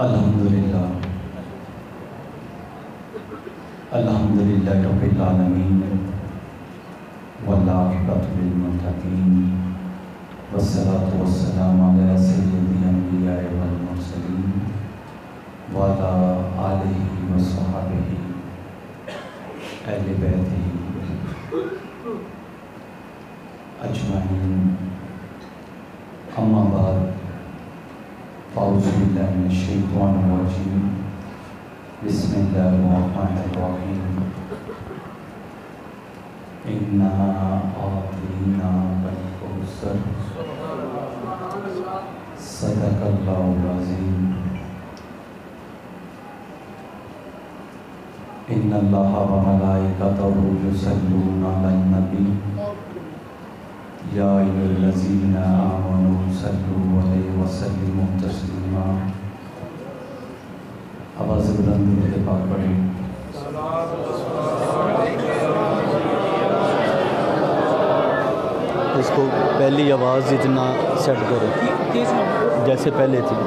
अल्हम्दुलिल्लाह रब्बिल आलमीन वल्लाहिकतु लिल मुत्तकीन वस्सलातु वस्सलामु अला सय्यिदिल अंबिया वल मुरसलीन व अला आलिहि व स्वहबिहि अहले बैतिहि अजमईन। अम्मा बाद फ़अऊज़ु बिल्लाहि मिनश शैतानिर रजीम। बिस्मिल्लाहिर्रहमानिर्रहीम। इन्ना आतीनाकल कौसर सदक़ल्लाहुल अज़ीम। इन्नल्लाहा व मलाइकतहु युसल्लूना अलन नबी या अय्युहल्लज़ीना आमनू सल्लू अलैहि व सल्लिमू तस्लीमा। आवाज़ बुलंद करके पाक पढ़ें। इसको पहली आवाज़ इतना सेट करो जैसे पहले थी।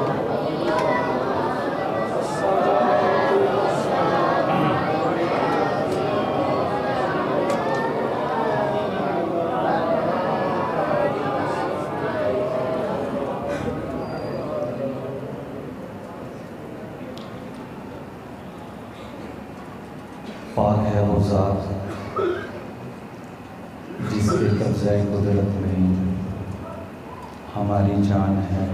पाक है वो ज़ात जिसके कब्ज़े कुदरत में हमारी जान है।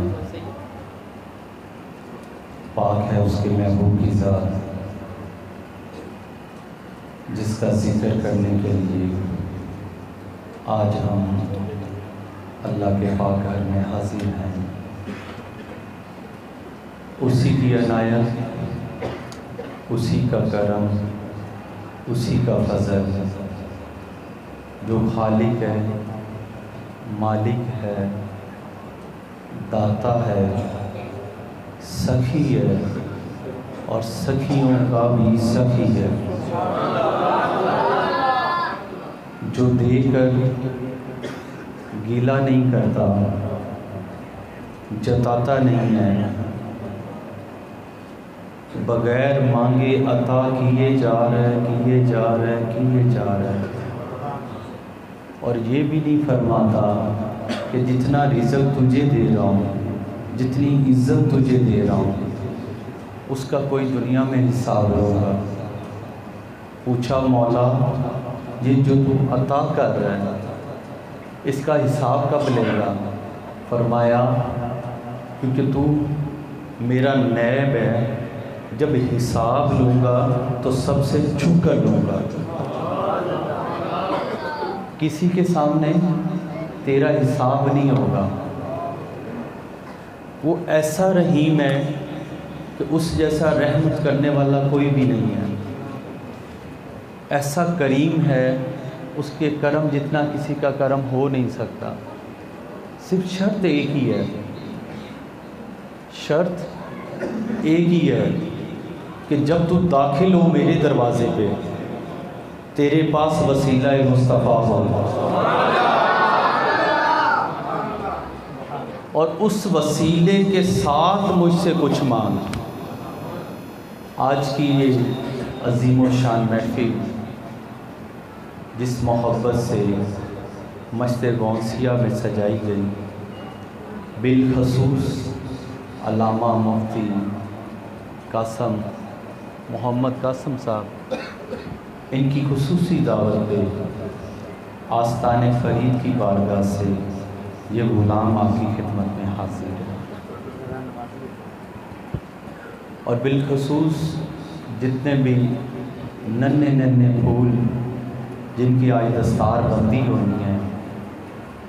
पाक है उसके महबूब की ज़ात जिसका जिक्र करने के लिए आज हम अल्लाह के पाक घर में हाजिर हैं। उसी की अनायत, उसी का करम, उसी का फजल जो खालिक है, मालिक है, दाता है, सखी है और सखियों का भी सखी है, जो देकर गीला नहीं करता, जताता नहीं है, बगैर मांगे अता किए जा रहे, किए जा रहे, किए जा रहे। और ये भी नहीं फरमाता कि जितना रिज़्क़ तुझे दे रहा हूँ, जितनी इज़्ज़त तुझे दे रहा हूँ, उसका कोई दुनिया में हिसाब होगा। पूछा मौला ये जो तू अता कर रहा है इसका हिसाब कब लेगा? फरमाया क्योंकि तू मेरा नैब है, जब हिसाब लूँगा तो सबसे झुक कर लूँगा। किसी के सामने तेरा हिसाब नहीं होगा। वो ऐसा रहीम है कि उस जैसा रहमत करने वाला कोई भी नहीं है। ऐसा करीम है, उसके करम जितना किसी का करम हो नहीं सकता। सिर्फ शर्त एक ही है, शर्त एक ही है कि जब तू दाखिल हो मेरे दरवाज़े पे, तेरे पास वसीला मुस्तफ़ा हो और उस वसीले के साथ मुझसे कुछ मांग। आज की ये अजीम व शान महफिल जिस मोहब्बत से मस्ते गौसिया में सजाई गई, बिलखसूस अल्लामा मुफ्ती कासम मोहम्मद कासम साहब, इनकी खुसूसी दावत पे आस्ताने फरीद की बारगाह से ये गुलाम आपकी खिदमत में हाजिर है। और बिलखसूस जितने भी नन्हे नन्हे फूल जिनकी आज दस्तार बंदी होनी है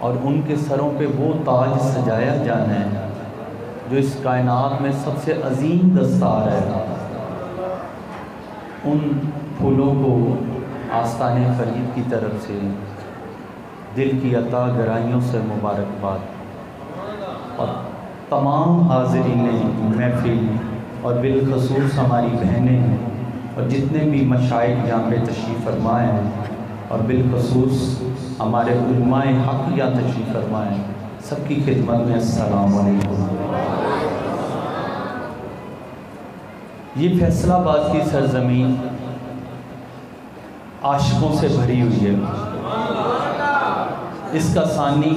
और उनके सरों पे वो ताज सजाया जाना है जो इस कायनात में सबसे अजीम दस्तार है, उन फूलों को आस्ताने फरीद की तरफ से दिल की अता गहराइयों से मुबारकबाद। और तमाम हाज़रीन महफिल और बिलखसूस हमारी बहनें और जितने भी मशाइख यहाँ पे तशरीफ़ फरमाए हैं और बिलखसूस हमारे उलमाए हक़ या तशरीफ़ फरमाए, सबकी खिदमत में अस्सलाम वालेकुम। ये फैसलाबाद की सरजमीन आशिकों से भरी हुई है। इसका सानी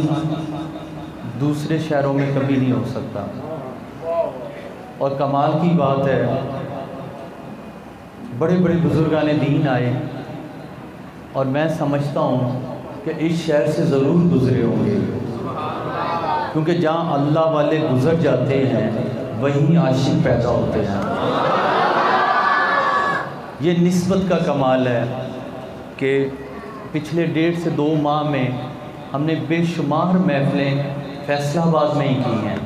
दूसरे शहरों में कभी नहीं हो सकता। और कमाल की बात है, बड़े बड़े बुजुर्गान दीन आए और मैं समझता हूँ कि इस शहर से ज़रूर गुज़रे होंगे, क्योंकि जहाँ अल्लाह वाले गुज़र जाते हैं वहीं आशिक पैदा होते हैं। ये निस्बत का कमाल है कि पिछले 1.5 से 2 माह में हमने बेशुमार महफिलें फैसलाबाद में ही की हैं।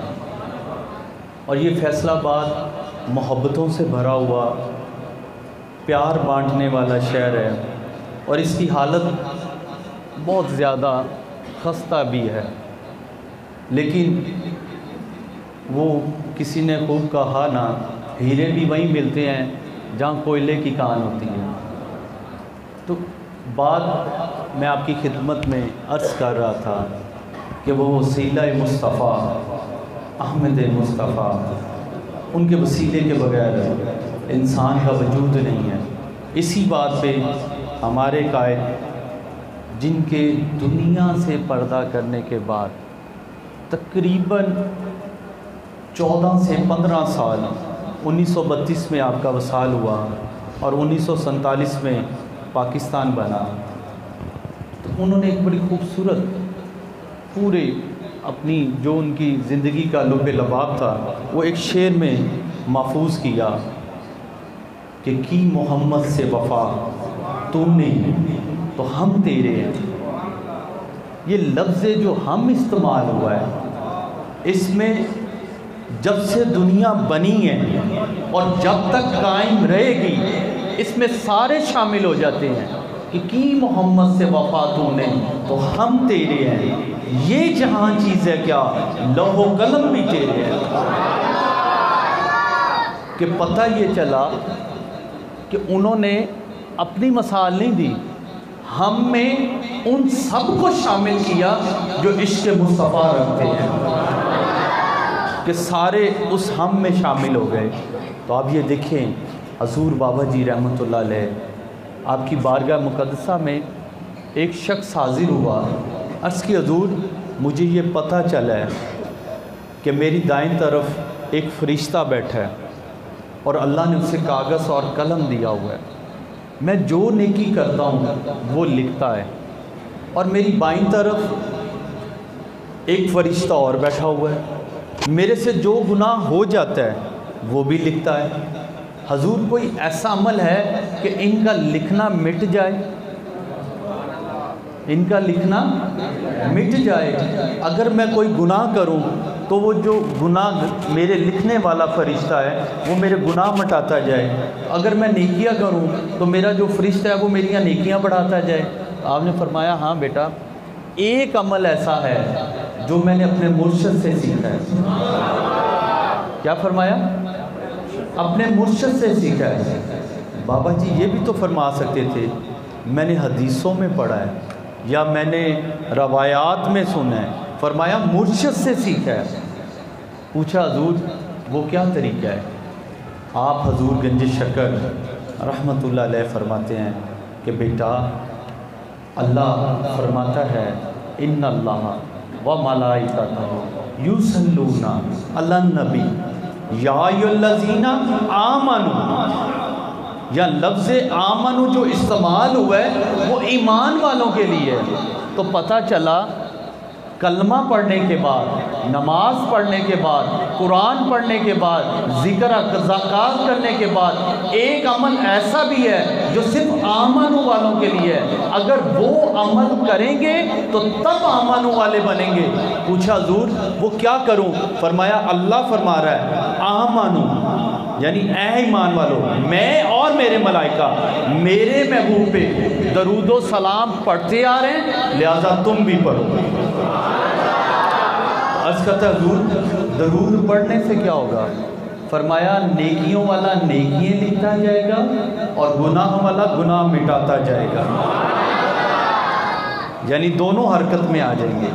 और ये फैसलाबाद मोहब्बतों से भरा हुआ, प्यार बांटने वाला शहर है और इसकी हालत बहुत ज़्यादा खस्ता भी है। लेकिन वो किसी ने खूब कहा ना, हीरे भी वहीं मिलते हैं जहाँ कोयले की कान होती है। तो बात मैं आपकी खिदमत में अर्ज़ कर रहा था कि वो वसीला मुस्तफ़ा अहमद मुस्तफ़ा, उनके वसीले के बगैर इंसान का वजूद नहीं है। इसी बात पे हमारे कायद, जिनके दुनिया से पर्दा करने के बाद तकरीबन 14 से 15 साल, 1932 में आपका वसाल हुआ और 1947 में पाकिस्तान बना, तो उन्होंने एक बड़ी खूबसूरत पूरे अपनी जो उनकी ज़िंदगी का लुब्बे लबाब था वो एक शेर में महफूज किया कि की मोहम्मद से वफ़ा तूने तो हम तेरे हैं। ये लफ्ज़ जो हम इस्तेमाल हुआ है, इसमें जब से दुनिया बनी है और जब तक कायम रहेगी, इसमें सारे शामिल हो जाते हैं कि की मोहम्मद से वफ़ा तूने तो हम तेरे हैं। ये जहाँ चीज़ है क्या, लौहो कलम भी तेरे हैं। कि पता ये चला कि उन्होंने अपनी मसाल नहीं दी, हम में उन सब को शामिल किया जो इश्क़ मुस्तफ़ा रखते हैं, कि सारे उस हम में शामिल हो गए। तो आप ये देखें, हजूर बाबा जी रहमतुल्लाह अलैह आपकी बारगाह मुक़द्दसा में एक शख्स हाजिर हुआ, अर्ज़ की हजूर मुझे ये पता चला है कि मेरी दाईं तरफ एक फ़रिश्ता बैठा है और अल्लाह ने उसे कागज़ और कलम दिया हुआ है, मैं जो नेकी करता हूँ वो लिखता है, और मेरी बाईं तरफ एक फ़रिश्ता और बैठा हुआ है, मेरे से जो गुनाह हो जाता है वो भी लिखता है। हजूर कोई ऐसा अमल है कि इनका लिखना मिट जाए, इनका लिखना मिट जाए? अगर मैं कोई गुनाह करूं तो वो जो गुनाह मेरे लिखने वाला फ़रिश्ता है वो मेरे गुनाह मिटाता जाए, अगर मैं नेकियां करूं तो मेरा जो फ़रिश्ता है वो मेरी नेकियां बढ़ाता जाए। आपने फरमाया हाँ बेटा, एक अमल ऐसा है जो मैंने अपने मुर्शिद से सीखा है। क्या फरमाया? अपने मुर्शिद से सीखा है। बाबा जी ये भी तो फरमा सकते थे मैंने हदीसों में पढ़ा है या मैंने रवायात में सुना है, फरमाया मुर्शिद से सीखा है। पूछा हजूर वो क्या तरीका है? आप हजूर गंज शकर रहमतुल्लाह अलैह फरमाते हैं कि बेटा अल्लाह फरमाता है इन्ना अल्लाह व मलाइकतहु युसल्लूना अलन नबी या अय्युहल्लज़ीना आमनू, या लफ्ज़ आमनू जो इस्तेमाल हुआ है वो ईमान वालों के लिए है। तो पता चला कलमा पढ़ने के बाद, नमाज पढ़ने के बाद, कुरान पढ़ने के बाद, ज़िक्र ज़कात करने के बाद एक अमल ऐसा भी है जो सिर्फ आमनू वालों के लिए है। अगर वो अमल करेंगे तो तब आमनू वाले बनेंगे। पूछा हुज़ूर वो क्या करूं? फरमाया अल्लाह फरमा रहा है आमनू, यानी ऐ ईमान वालों, मैं और मेरे मलाइका मेरे महबूब पे दरूदो सलाम पढ़ते आ रहे हैं, लिहाजा तुम भी पढ़ो। अर्ज़ करता है दरूद पढ़ने से क्या होगा? फरमाया नेकियों वाला नेकियां लिखता जाएगा और गुनाह वाला गुनाह मिटाता जाएगा, यानी दोनों हरकत में आ जाएंगे।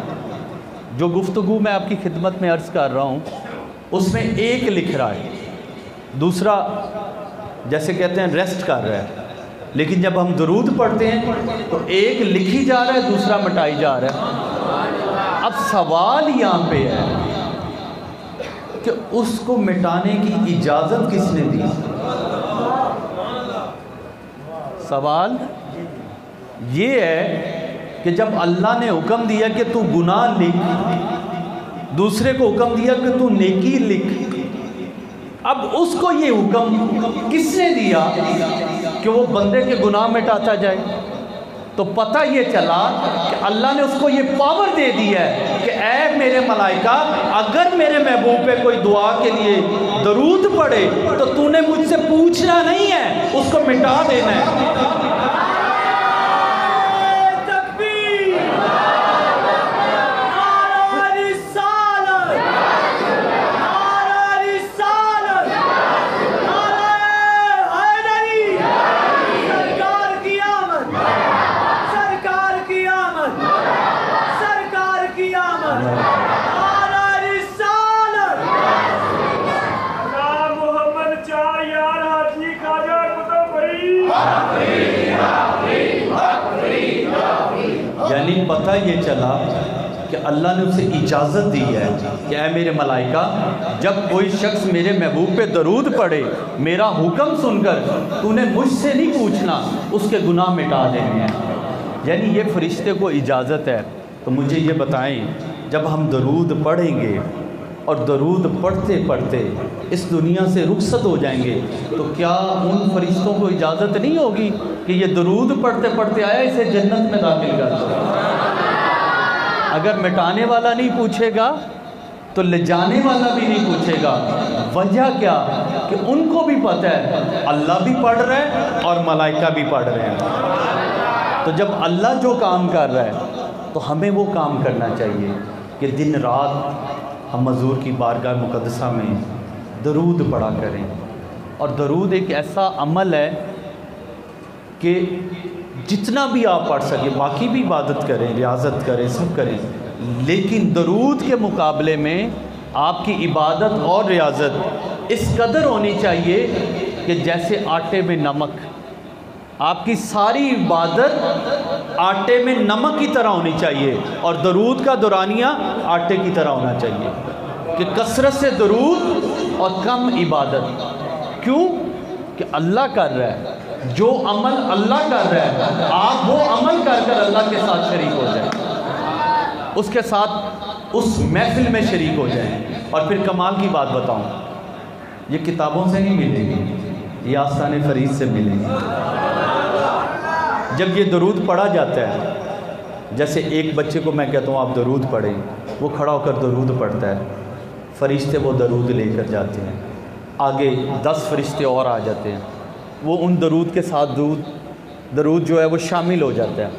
जो गुफ्तगू मैं आपकी खिदमत में अर्ज़ कर रहा हूँ उसमें एक लिख रहा है, दूसरा जैसे कहते हैं रेस्ट कर रहा है, लेकिन जब हम दरूद पढ़ते हैं तो एक लिखी जा रहा है, दूसरा मिटाई जा रहा है। अब सवाल यहाँ पे है कि उसको मिटाने की इजाज़त किसने दी? सवाल ये है कि जब अल्लाह ने हुक्म दिया कि तू गुनाह लिख, दूसरे को हुक्म दिया कि तू नेकी लिख, अब उसको ये हुक्म किसने दिया कि वो बंदे के गुनाह मिटाता जाए? तो पता ये चला कि अल्लाह ने उसको ये पावर दे दी है कि ऐ मेरे मलाइका, अगर मेरे महबूब पे कोई दुआ के लिए दरूद पड़े तो तूने मुझसे पूछना नहीं है, उसको मिटा देना है। यानी पता ये चला कि अल्लाह ने उसे इजाज़त दी है कि ऐ मेरे मलाइका, जब कोई शख्स मेरे महबूब पे दरूद पढ़े, मेरा हुक्म सुनकर तूने मुझसे नहीं पूछना, उसके गुनाह मिटा देने हैं। यानी ये फरिश्ते को इजाज़त है। तो मुझे ये बताएं, जब हम दरूद पढ़ेंगे और दरूद पढ़ते पढ़ते इस दुनिया से रुखसत हो जाएंगे, तो क्या उन फरिश्तों को इजाज़त नहीं होगी कि ये दरूद पढ़ते पढ़ते आया, इसे जन्नत में दाखिल कर दो? अगर मिटाने वाला नहीं पूछेगा तो ले जाने वाला भी नहीं पूछेगा। वजह क्या? कि उनको भी पता है अल्लाह भी पढ़ रहा है और मलाइका भी पढ़ रहे हैं। तो जब अल्लाह जो काम कर रहा है तो हमें वो काम करना चाहिए कि दिन रात हम हज़ूर की बारगाह मुक़द्दसा में दरूद पढ़ा करें। और दरूद एक ऐसा अमल है कि जितना भी आप पढ़ सकें, बाकी भी इबादत करें, रियाज़त करें, सब करें, लेकिन दरूद के मुकाबले में आपकी इबादत और रियाज़त इस कदर होनी चाहिए कि जैसे आटे में नमक। आपकी सारी इबादत आटे में नमक की तरह होनी चाहिए और दरूद का दुरानिया आटे की तरह होना चाहिए कि कसरत से दरूद और कम इबादत। क्यों? कि अल्लाह कर रहा है, जो अमल अल्लाह कर रहा है आप वो अमल कर कर अल्लाह के साथ शरीक हो जाए, उसके साथ उस महफिल में शरीक हो जाए। और फिर कमाल की बात बताऊं, ये किताबों से नहीं मिलेगी, ये आस्ताने फरीद से मिलेंगी। जब ये दरूद पढ़ा जाता है, जैसे एक बच्चे को मैं कहता हूँ आप दरूद पढ़ें, वो खड़ा होकर दरूद पढ़ता है, फरिश्ते वो दरूद लेकर जाते हैं, आगे 10 फरिश्ते और आ जाते हैं, वो उन दरूद के साथ दरूद जो है वो शामिल हो जाता है।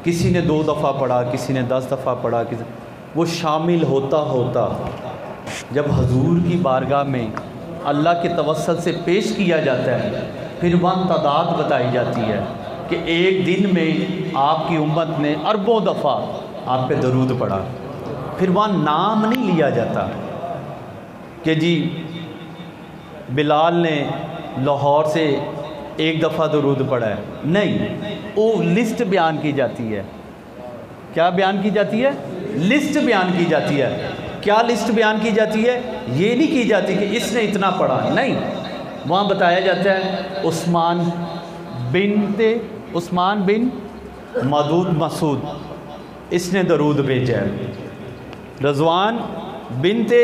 किसी ने 2 दफ़ा पढ़ा, किसी ने 10 दफ़ा पढ़ा, किसी वो शामिल होता होता जब हजूर की बारगाह में अल्लाह के तवस्सुल से पेश किया जाता है, फिर वहाँ तादाद बताई जाती है कि एक दिन में आपकी उम्मत ने अरबों दफ़ा आप पे दरूद पढ़ा। फिर वहाँ नाम नहीं लिया जाता कि जी बिलाल ने लाहौर से 1 दफ़ा दरूद पढ़ा है, नहीं, वो लिस्ट बयान की जाती है। क्या बयान की जाती है? लिस्ट बयान की जाती है। क्या लिस्ट बयान की जाती है? ये नहीं की जाती कि इसने इतना पढ़ा, नहीं, वहाँ बताया जाता है उस्मान बिन मदूद मसूद, इसने दरूद भेजा है। रज़वान बिनते,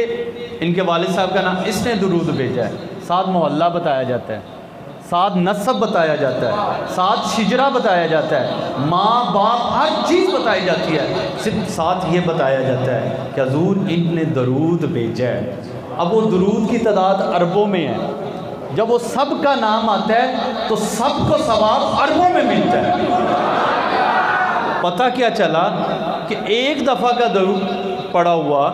इनके वालिद साहब का नाम, इसने दरूद भेजा है। साथ मोहल्ला बताया जाता है, साथ नस्ब बताया जाता है, साथ शिजरा बताया जाता है, माँ बाप हर चीज़ बताई जाती है। सिर्फ साथ ये बताया जाता है कि हजूर इनने दरूद भेजा है। अब वो दरूद की तादाद अरबों में है। जब वो सब का नाम आता है तो सबको सवाब अरबों में मिलता है। पता क्या चला कि 1 दफ़ा का दरूद पड़ा हुआ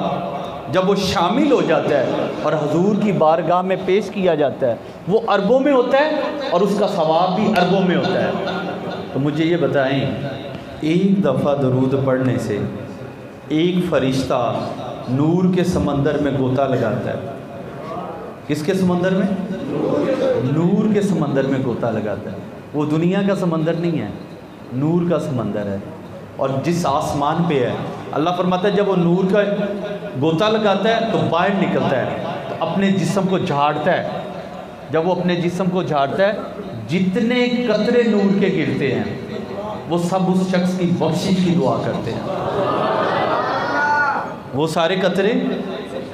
जब वो शामिल हो जाता है और हजूर की बारगाह में पेश किया जाता है, वो अरबों में होता है और उसका सवाब भी अरबों में होता है। तो मुझे ये बताएं, 1 दफ़ा दरूद पढ़ने से एक फरिश्ता नूर के समंदर में गोता लगाता है। किसके समंदर में? नूर के समंदर में गोता लगाता है। वो दुनिया का समंदर नहीं है, नूर का समंदर है। और जिस आसमान पे है, अल्लाह फरमाता है जब वो नूर का गोता लगाता है तो बाहर निकलता है, तो अपने जिस्म को झाड़ता है। जब वो अपने जिस्म को झाड़ता है, जितने कतरे नूर के गिरते हैं वो सब उस शख्स की बख्शिश की दुआ करते हैं। वो सारे कतरे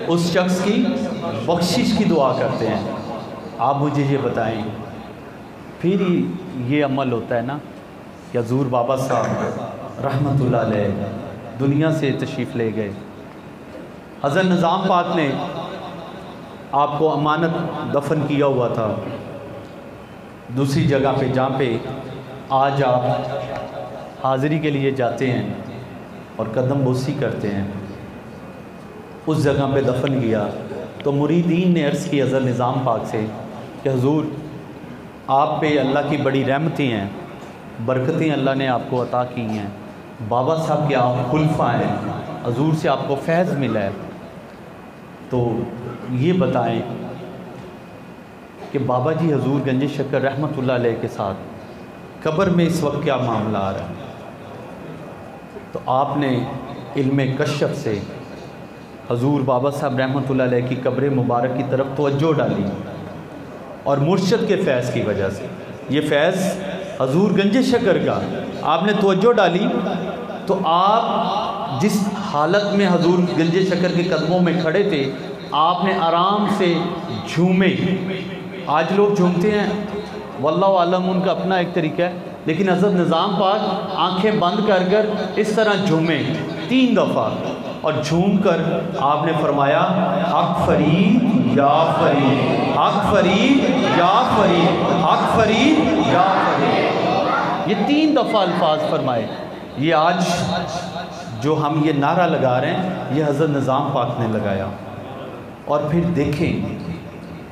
उस शख्स की बख्शिश की दुआ करते हैं। आप मुझे ये बताएं, फिर ये अमल होता है ना कि हजूर बाबा साहब रहमतुल्लाह अलैह दुनिया से तशरीफ़ ले गए। हज़रत निज़ाम पाक ने आपको अमानत दफन किया हुआ था दूसरी जगह पे, जहाँ पे आज आप हाज़िरी के लिए जाते हैं और कदम बोसी करते हैं, उस जगह पे दफन किया। तो मुरीदीन ने अर्ज़ की हज़रत निज़ाम पाक से कि हुज़ूर आप पे अल्लाह की बड़ी रहमतें हैं, बरकतें अल्लाह ने आपको अता की हैं, बाबा साहब के आप खुलफा हैं, हुज़ूर से आपको फैज़ मिला है, तो ये बताएं कि बाबा जी हजूर गंज शक्कर रहमतुल्लाह अलैह के साथ कब्र में इस वक्त क्या मामला आ रहा है। तो आपने इल्म कश्फ से हजूर बाबा साहब रहमतुल्लाह अलैह की कब्र मुबारक की तरफ तवज्जो डाली, और मुर्शद के फैज़ की वजह से, ये फैज़ हजूर गंज शक्कर का आपने तवज्जो डाली, तो आप जिस हालत में हजूर गंज शक्कर के कदमों में खड़े थे, आपने आराम से झूमे। आज लोग झूमते हैं, वल्लाहु आलम उनका अपना एक तरीका है, लेकिन हज़रत निज़ाम पाक आंखें बंद कर कर इस तरह झूमे 3 दफ़ा, और झूम कर आपने फरमाया हक फरीद या फरीद, हक फरीद या फरीद, हक फरीद या फरीद, ये 3 दफ़ा अल्फाज फरमाए। ये आज जो हम ये नारा लगा रहे हैं, ये हज़रत निज़ाम पाक ने लगाया। और फिर देखें,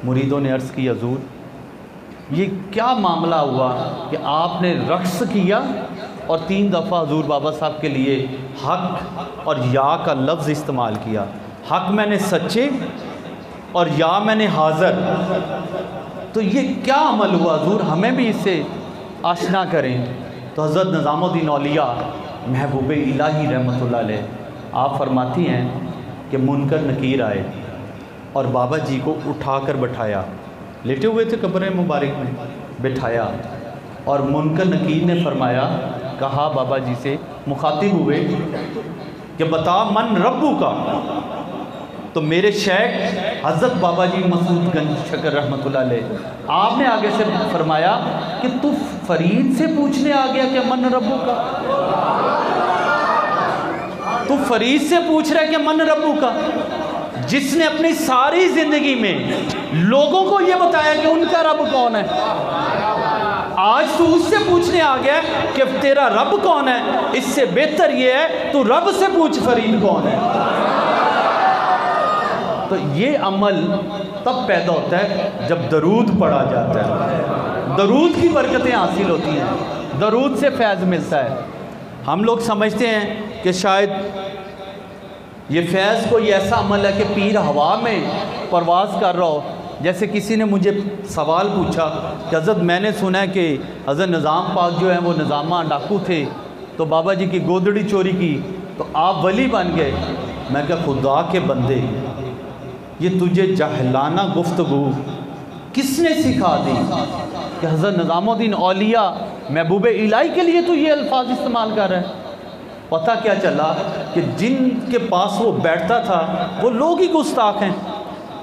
मुरीदों ने अर्ज़ की हजूर ये क्या मामला हुआ कि आपने रक्स किया और 3 दफ़ा हजूर बाबा साहब के लिए हक और या का लफ्ज़ इस्तेमाल किया। हक मैंने सच्चे और या मैंने हाज़र, तो ये क्या अमल हुआ हजूर, हमें भी इससे आशना करें। तो हज़रत निज़ामुद्दीन औलिया महबूब इलाही रहमतुल्लाह अलैह आप फरमाती हैं कि मुनकर नकीर आए और बाबा जी को उठाकर बैठाया, लेटे हुए थे कब्र मुबारक में, बैठाया, और मुनकर नकीर ने फरमाया, कहा बाबा जी से मुखातिब हुए कि बता मन रब्बू का। तो मेरे शेख हज़रत बाबा जी मसूद गंज शक्कर रहमतुल्लाह अलैह आपने आगे से फरमाया कि तू फरीद से पूछने आ गया कि मन रब्बू का, तू फरीद से पूछ रहा है कि मन रब्बू का, जिसने अपनी सारी ज़िंदगी में लोगों को ये बताया कि उनका रब कौन है। आज तू उससे पूछने आ गया कि तेरा रब कौन है। इससे बेहतर ये है तू रब से पूछ फरीद कौन है। तो ये अमल तब पैदा होता है जब दरूद पढ़ा जाता है, दरूद की बरकतें हासिल होती हैं, दरूद से फैज़ मिलता है। हम लोग समझते हैं कि शायद ये फैज़ कोई ऐसा अमल है कि पीर हवा में परवाज़ कर रहा हो। जैसे किसी ने मुझे सवाल पूछा कि हज़रत मैंने सुना है कि हज़रत निज़ाम पाक जो है वो निज़ामा डाकू थे, तो बाबा जी की गोदड़ी चोरी की तो आप वली बन गए। मैं क्या खुदा के बंदे, ये तुझे जाहिलाना गुफ्तगू किसने सिखा दी कि हज़रत निज़ामुद्दीन औलिया महबूब इलाही के लिए तो ये अल्फाज इस्तेमाल कर रहे हैं। पता क्या चला कि जिनके पास वो बैठता था वो लोग ही गुस्ताख हैं,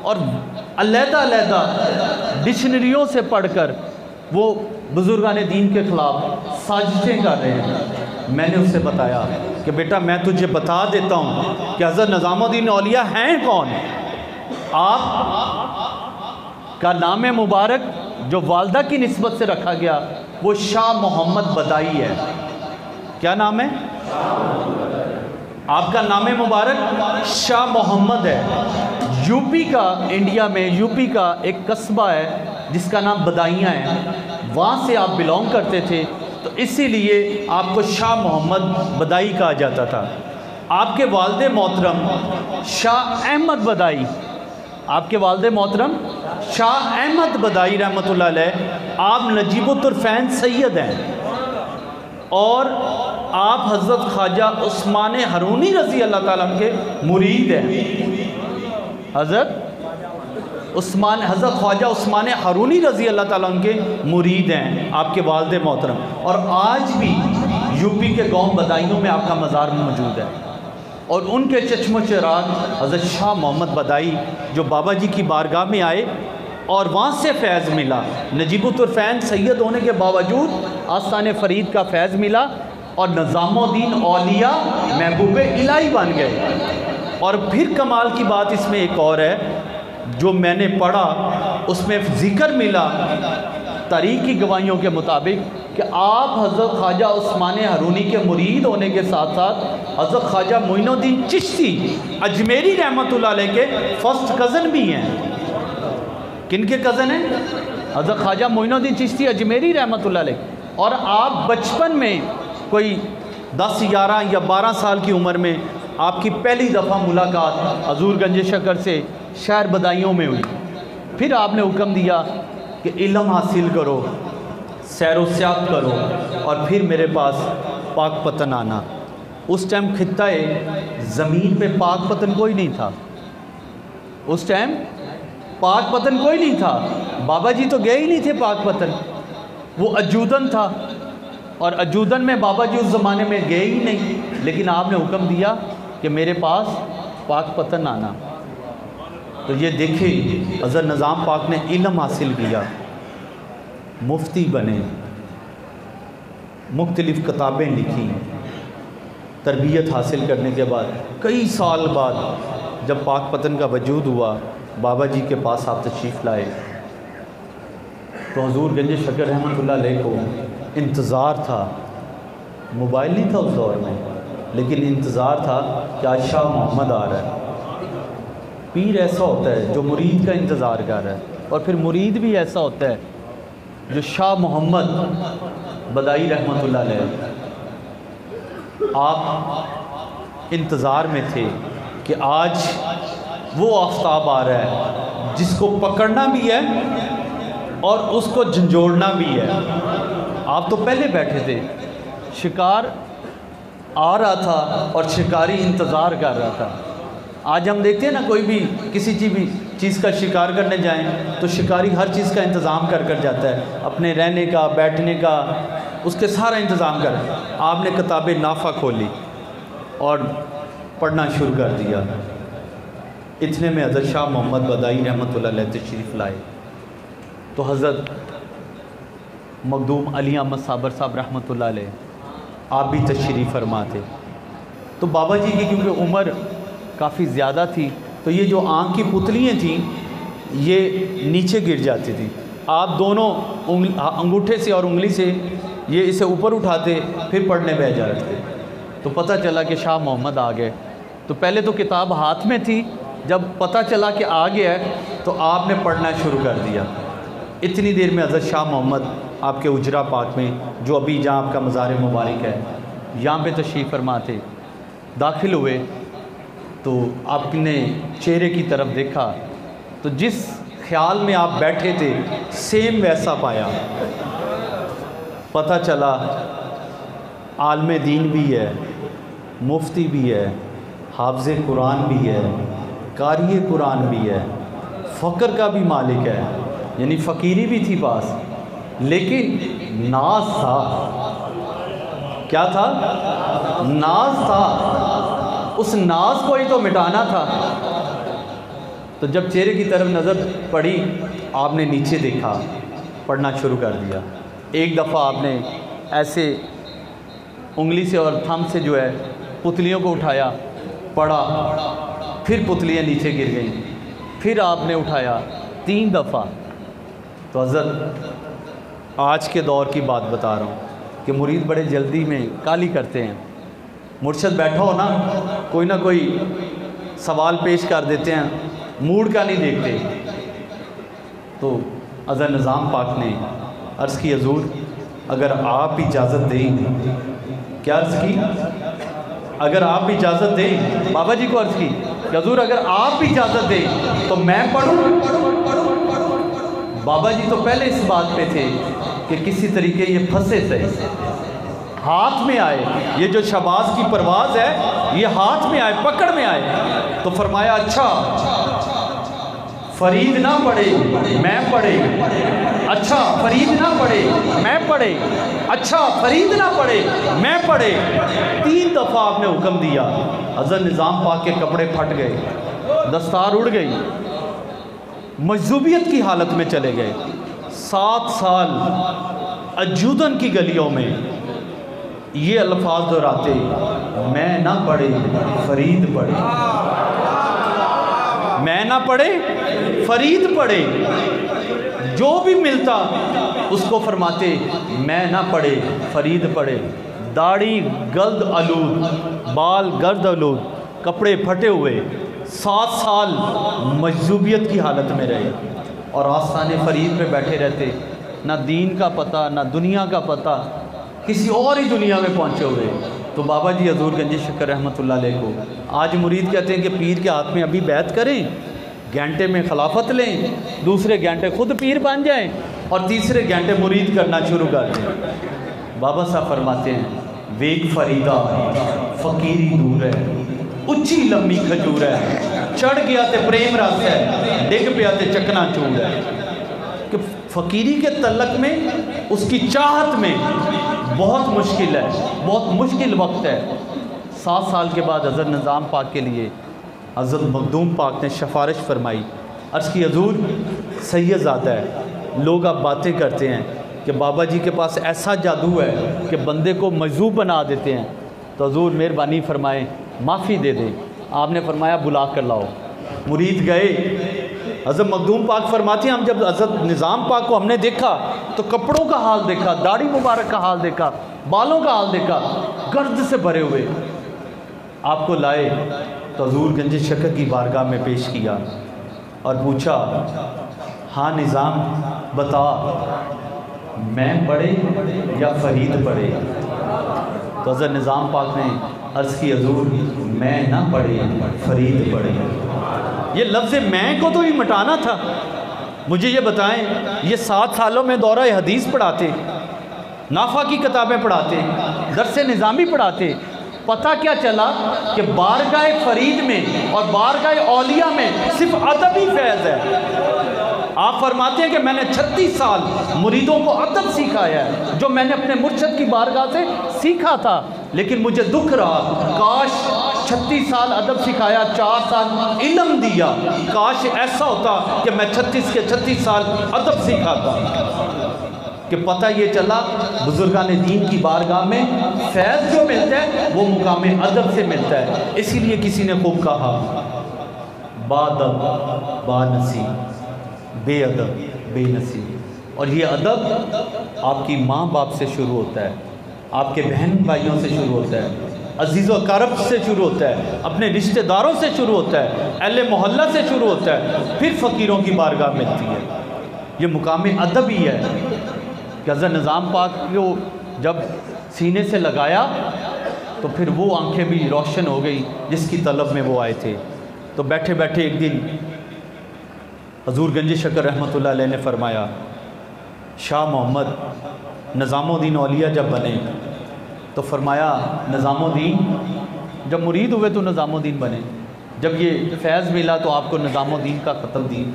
और अलहदा डिक्शनरियों से पढ़कर वो बुजुर्गान दीन के ख़िलाफ़ साजिशें कर रहे हैं। मैंने उससे बताया कि बेटा मैं तुझे बता देता हूँ कि हज़रत निज़ामुद्दीन औलिया हैं कौन। आप का नाम मुबारक जो वालदा की निस्बत से रखा गया वो शाह मोहम्मद बदाई है। क्या नाम है आपका? नाम मुबारक शाह मोहम्मद है। यूपी का, इंडिया में यूपी का एक कस्बा है जिसका नाम बदाइयाँ है, वहाँ से आप बिलोंग करते थे, तो इसीलिए आपको शाह मोहम्मद बदाई कहा जाता था। आपके वालिद मोहतरम शाह अहमद बदाई आपके वालिद मोहतरम शाह अहमद बदाई रहमतुल्लाह अलैह, आप नजीबुत्तुरफ़ैन सैयद हैं और आप हज़रत ख्वाजा उस्मान हरूनी रज़ी अल्लाह ताला अन्हु के मुरीद हैं। हज़रत ख्वाजा उस्मान हरूनी रज़ी अल्लाह ताला अन्हु के मुरीद हैं आपके वालिद मोहतरम, और आज भी यूपी के गाँव बदायूं में आपका मज़ार मौजूद है। और उनके चश्मो चिराग हज़रत शाह मोहम्मद बदाई जो बाबा जी की बारगाह में आए और वहाँ से फैज़ मिला, नजीबुत्तुरफ़ैन सैयद होने के बावजूद आस्ताने फ़रीद का फैज़ मिला और निज़ामुद्दीन औलिया महबूब इलाही बन गए। और फिर कमाल की बात इसमें एक और है जो मैंने पढ़ा, उसमें ज़िक्र मिला तारीख़ की गवाहियों के मुताबिक कि आप हज़रत ख्वाजा उस्मान हरूनी के मुरीद होने के साथ साथ हज़रत ख्वाजा मोइनुद्दीन चिश्ती अजमेरी रहमतुल्लाह अलैह के फर्स्ट कज़न भी हैं। किन के कज़न हैं? हज़रत ख्वाजा मोइनुद्दीन चिश्ती अजमेरी रहमतुल्लाह अलैह। और आप बचपन में कोई 10, 11 या 12 साल की उम्र में आपकी पहली दफ़ा मुलाकात हजूर गंज शकर से शहर बदायूं में हुई। फिर आपने हुक्म दिया कि इल्म हासिल करो, सैर व सियाहत करो और फिर मेरे पास पाकपतन आना। उस टाइम खित्ताए ज़मीन पे पाकपतन कोई नहीं था, उस टाइम पाकपतन कोई नहीं था। बाबा जी तो गए ही नहीं थे पाकपतन, वो अजूदन था और अजूदन में बाबा जी उस ज़माने में गए ही नहीं, लेकिन आपने हुक्म दिया कि मेरे पास पाकपतन आना। तो ये देखे हज़रत निज़ाम पाक ने इल्म हासिल किया, मुफ्ती बने, मुख्तलिफ़ किताबें लिखी, तरबियत हासिल करने के बाद कई साल बाद जब पाकपतन का वजूद हुआ बाबा जी के पास आप तशरीफ़ लाए तो हजूर गंज शकर रहमतुल्लाह अलैह को इंतज़ार था। मोबाइल नहीं था उस दौर में, लेकिन इंतज़ार था कि आज शाह मोहम्मद आ रहा है। पीर ऐसा होता है जो मुरीद का इंतज़ार कर रहा है, और फिर मुरीद भी ऐसा होता है जो शाह मोहम्मद बदाई रहमतुल्लाह अलैह आप इंतज़ार में थे कि आज वो आफ्ताब आ रहा है जिसको पकड़ना भी है और उसको झंझोड़ना भी है। आप तो पहले बैठे थे, शिकार आ रहा था और शिकारी इंतज़ार कर रहा था। आज हम देखते हैं ना, कोई भी किसी चीज़ का शिकार करने जाएं तो शिकारी हर चीज़ का इंतज़ाम कर जाता है, अपने रहने का, बैठने का, उसके सारा इंतज़ाम कर। आपने किताबें नाफा खोली और पढ़ना शुरू कर दिया। इतने में हज़रत शाह मोहम्मद बदाई रहमतुल्लाह अलैह तशरीफ़ लाए तो हज़रत मखदूम अली अहमद साबर साहब रहमतुल्लाह अलैह आप भी तशरीफ़ फरमा थे। तो बाबा जी की क्योंकि उम्र काफ़ी ज़्यादा थी तो ये जो आँख की पुतलियाँ थीं ये नीचे गिर जाती थी। आप दोनों अंगूठे से और उंगली से ये इसे ऊपर उठाते फिर पढ़ने बैठ जाते थे। तो पता चला कि शाह मोहम्मद आ गए। तो पहले तो किताब हाथ में थी, जब पता चला कि आ गया है तो आपने पढ़ना शुरू कर दिया। इतनी देर में हज़रत शाह मोहम्मद आपके उजरा पाक में, जो अभी जहाँ आपका मज़ार मुबारक है, यहाँ पे तशरीफ़ फरमा थे, दाखिल हुए तो आपने चेहरे की तरफ देखा तो जिस ख्याल में आप बैठे थे सेम वैसा पाया। पता चला आलम दीन भी है, मुफ्ती भी है, हाफ़िज़ कुरान भी है, कारी कुरान भी है, फ़क्र का भी मालिक है, यानी फ़कीरी भी थी पास, लेकिन नाज था। क्या था? नाज था। उस नाज को ही तो मिटाना था। तो जब चेहरे की तरफ नज़र पड़ी आपने नीचे देखा, पढ़ना शुरू कर दिया। एक दफ़ा आपने ऐसे उंगली से और थंब से जो है पुतलियों को उठाया, पढ़ा, फिर पुतलियाँ नीचे गिर गईं, फिर आपने उठाया 3 दफ़ा। तो हज़रत आज के दौर की बात बता रहा हूँ कि मुरीद बड़े जल्दी में काली करते हैं। मुर्शद बैठा हो ना कोई सवाल पेश कर देते हैं, मूड का नहीं देखते। तो हज़रत निज़ाम पाक ने अर्ज़ की, हज़ूर अगर आप इजाज़त दें। क्या अर्ज़ की? अगर आप इजाज़त दें, बाबा जी को अर्ज़ की, कि हजूर अगर आप इजाज़त दें तो मैं पढ़ूँ। बाबा जी तो पहले इस बात पे थे कि किसी तरीके ये फंसे थे, हाथ में आए, ये जो शहबाज की परवाज़ है ये हाथ में आए, पकड़ में आए। तो फरमाया अच्छा फरीद ना पढ़े मैं पढ़े, अच्छा फरीद ना पढ़े मैं पढ़े, अच्छा फरीद ना पढ़े मैं पढ़े। 3 दफ़ा आपने हुक्म दिया। हज़रत निज़ाम पाक के कपड़े फट गए, दस्तार उड़ गई, मजजूबियत की हालत में चले गए। 7 साल अजूदन की गलियों में ये अल्फाज दोहराते, मैं ना पढ़े फरीद पढ़े, मैं ना पढ़े फरीद पढ़े। जो भी मिलता उसको फरमाते मैं ना पढ़े फरीद पढ़े। दाढ़ी गल्द आलूद, बाल गर्द आलूद, कपड़े फटे हुए, 7 साल मजजूबियत की हालत में रहे और आस्थाने फरीद पे बैठे रहते। ना दीन का पता ना दुनिया का पता, किसी और ही दुनिया में पहुँचे हुए। तो बाबा जी हजूर गंजी शक्कर रहमतुल्लाह अलैह को आज मुरीद कहते हैं कि पीर के हाथ में अभी बैत करें, घंटे में खिलाफत लें, दूसरे घंटे खुद पीर बन जाएं और तीसरे घंटे मुरीद करना शुरू कर दें। बाबा साहब फरमाते हैं वेग फरीदा फ़कीरी दूर है, उच्ची लम्बी खजूर है, चढ़ गया ते प्रेम रस है, डिग पिया ते चकना चूर है। कि फ़कीरी के तलक में, उसकी चाहत में बहुत मुश्किल है, बहुत मुश्किल वक्त है। 7 साल के बाद हज़रत निज़ाम पाक के लिए हज़रत मखदूम पाक ने सिफारिश फरमाई। अर्ज़ की हजूर सैयद ज़ादा है, लोग अब बातें करते हैं कि बाबा जी के पास ऐसा जादू है कि बंदे को मजूब बना देते हैं। तो हजूर मेहरबानी फरमाएँ माफ़ी दे दें। आपने फरमाया बुला कर लाओ। मुरीद गए, हज़रत मखदूम पाक फरमाते हैं हम जब हज़रत निज़ाम पाक को हमने देखा तो कपड़ों का हाल देखा, दाढ़ी मुबारक का हाल देखा, बालों का हाल देखा, गर्द से भरे हुए। आपको लाए तो हजूर गंज शक्कर की बारगाह में पेश किया और पूछा हाँ निज़ाम बता, मैं पढ़े या फरीद पढ़े? तो हज़रत निज़ाम पाक ने अर्ज़ की हजूर मैं ना पढ़े फरीद पढ़े। ये लफ्ज़ मैं को तो ही मिटाना था। मुझे ये बताएं, ये 7 सालों में दौरा हदीस पढ़ाते, नाफा की किताबें पढ़ाते, दर्स निज़ामी पढ़ाते, पता क्या चला कि बारगाह फरीद में और बारगाह औलिया में सिर्फ अदबी फैज़ है। आप फरमाते हैं कि मैंने 36 साल मुरीदों को अदब सिखाया है, जो मैंने अपने मुर्शद की बारगाह से सीखा था। लेकिन मुझे दुख रहा, काश 36 साल अदब सिखाया, 4 साल इल्म दिया, काश ऐसा होता कि मैं 36 के 36 साल अदब सिखाता। कि पता ये चला बुजुर्गान दीन की बारगाह में फैज़ जो मिलता है वो मुकाम अदब से मिलता है। इसीलिए किसी ने खूब कहा बादब बानसी, बेअदब बेनसी। और ये अदब आपकी माँ बाप से शुरू होता है, आपके बहन भाइयों से शुरू होता है, अजीज़ व क़रब से शुरू होता है, अपने रिश्तेदारों से शुरू होता है, अहले मोहल्ला से शुरू होता है, फिर फ़कीरों की बारगाह मिलती है। ये मुकाम अदब ही है। हज़रत निज़ाम पाक को जब सीने से लगाया तो फिर वो आंखें भी रोशन हो गई जिसकी तलब में वो आए थे। तो बैठे बैठे एक दिन हजूर गंज शक्कर रहमतुल्लाह अलैह ने फरमाया शाह मोहम्मद निज़ामुद्दीन औलिया जब बने तो फरमाया निज़ामुद्दीन जब मुरीद हुए तो निज़ामुद्दीन बने, जब ये फैज़ मिला तो आपको निज़ामुद्दीन का ख़त्म दी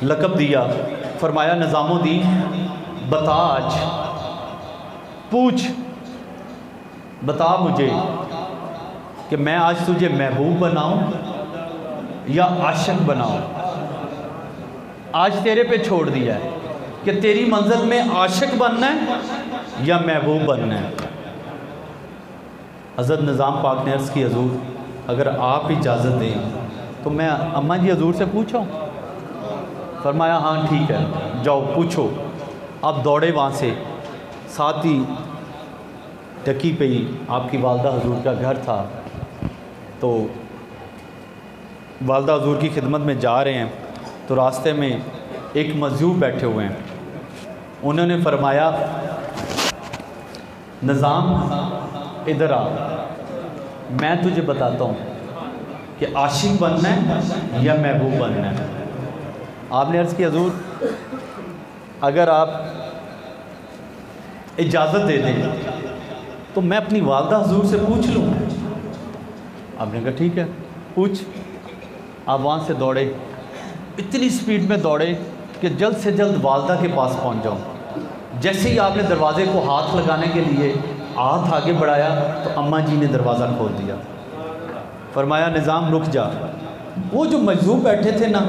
लक़ब दिया। फरमाया निज़ामुद्दीन बता, आज पूछ बता मुझे कि मैं आज तुझे महबूब बनाऊं या आशिक बनाऊं। आज तेरे पे छोड़ दिया है कि तेरी मंजिल में आशिक बनना है या महबूब बनना है। हज़रत निज़ाम पाक ने अर्ज़ की हजूर अगर आप इजाज़त दें तो मैं अम्मा जी हजूर से पूछूं। फरमाया हाँ ठीक है जाओ पूछो। आप दौड़े वहाँ से, साथ ही टकी पे ही आपकी वालदा हजूर का घर था। तो वालदा हजूर की खिदमत में जा रहे हैं तो रास्ते में एक मजदूर बैठे हुए हैं। उन्होंने फरमाया निज़ाम इधर आ, मैं तुझे बताता हूँ कि आशिक बनना है या महबूब बनना है। आपने अर्ज़ की हजूर अगर आप इजाज़त दे दें तो मैं अपनी वालदा हजूर से पूछ लूँ। आपने कहा ठीक है पूछ। आप वहाँ से दौड़े, इतनी स्पीड में दौड़े कि जल्द से जल्द वालदा के पास पहुँच जाऊँ। जैसे ही आपने दरवाज़े को हाथ लगाने के लिए हाथ आगे बढ़ाया तो अम्मा जी ने दरवाज़ा खोल दिया। फरमाया निज़ाम रुक जा, वो जो मजलूम बैठे थे ना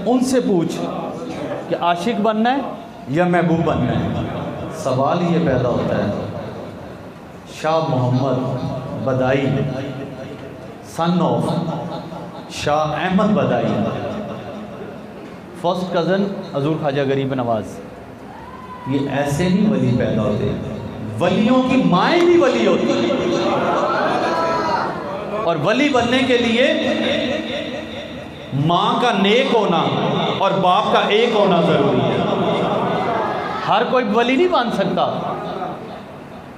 उनसे पूछ कि आशिक बनना है या महबूब बनना है। सवाल ये पैदा होता है, Shah Mohammad Badai son of Shah Ahmad Badai, first cousin हजूर ख्वाजा गरीब नवाज़, ये ऐसे नहीं वली पैदा होते, वलियों की माएँ भी वली होती हैं। और वली बनने के लिए माँ का नेक होना और बाप का एक होना ज़रूरी है। हर कोई वली नहीं बन सकता,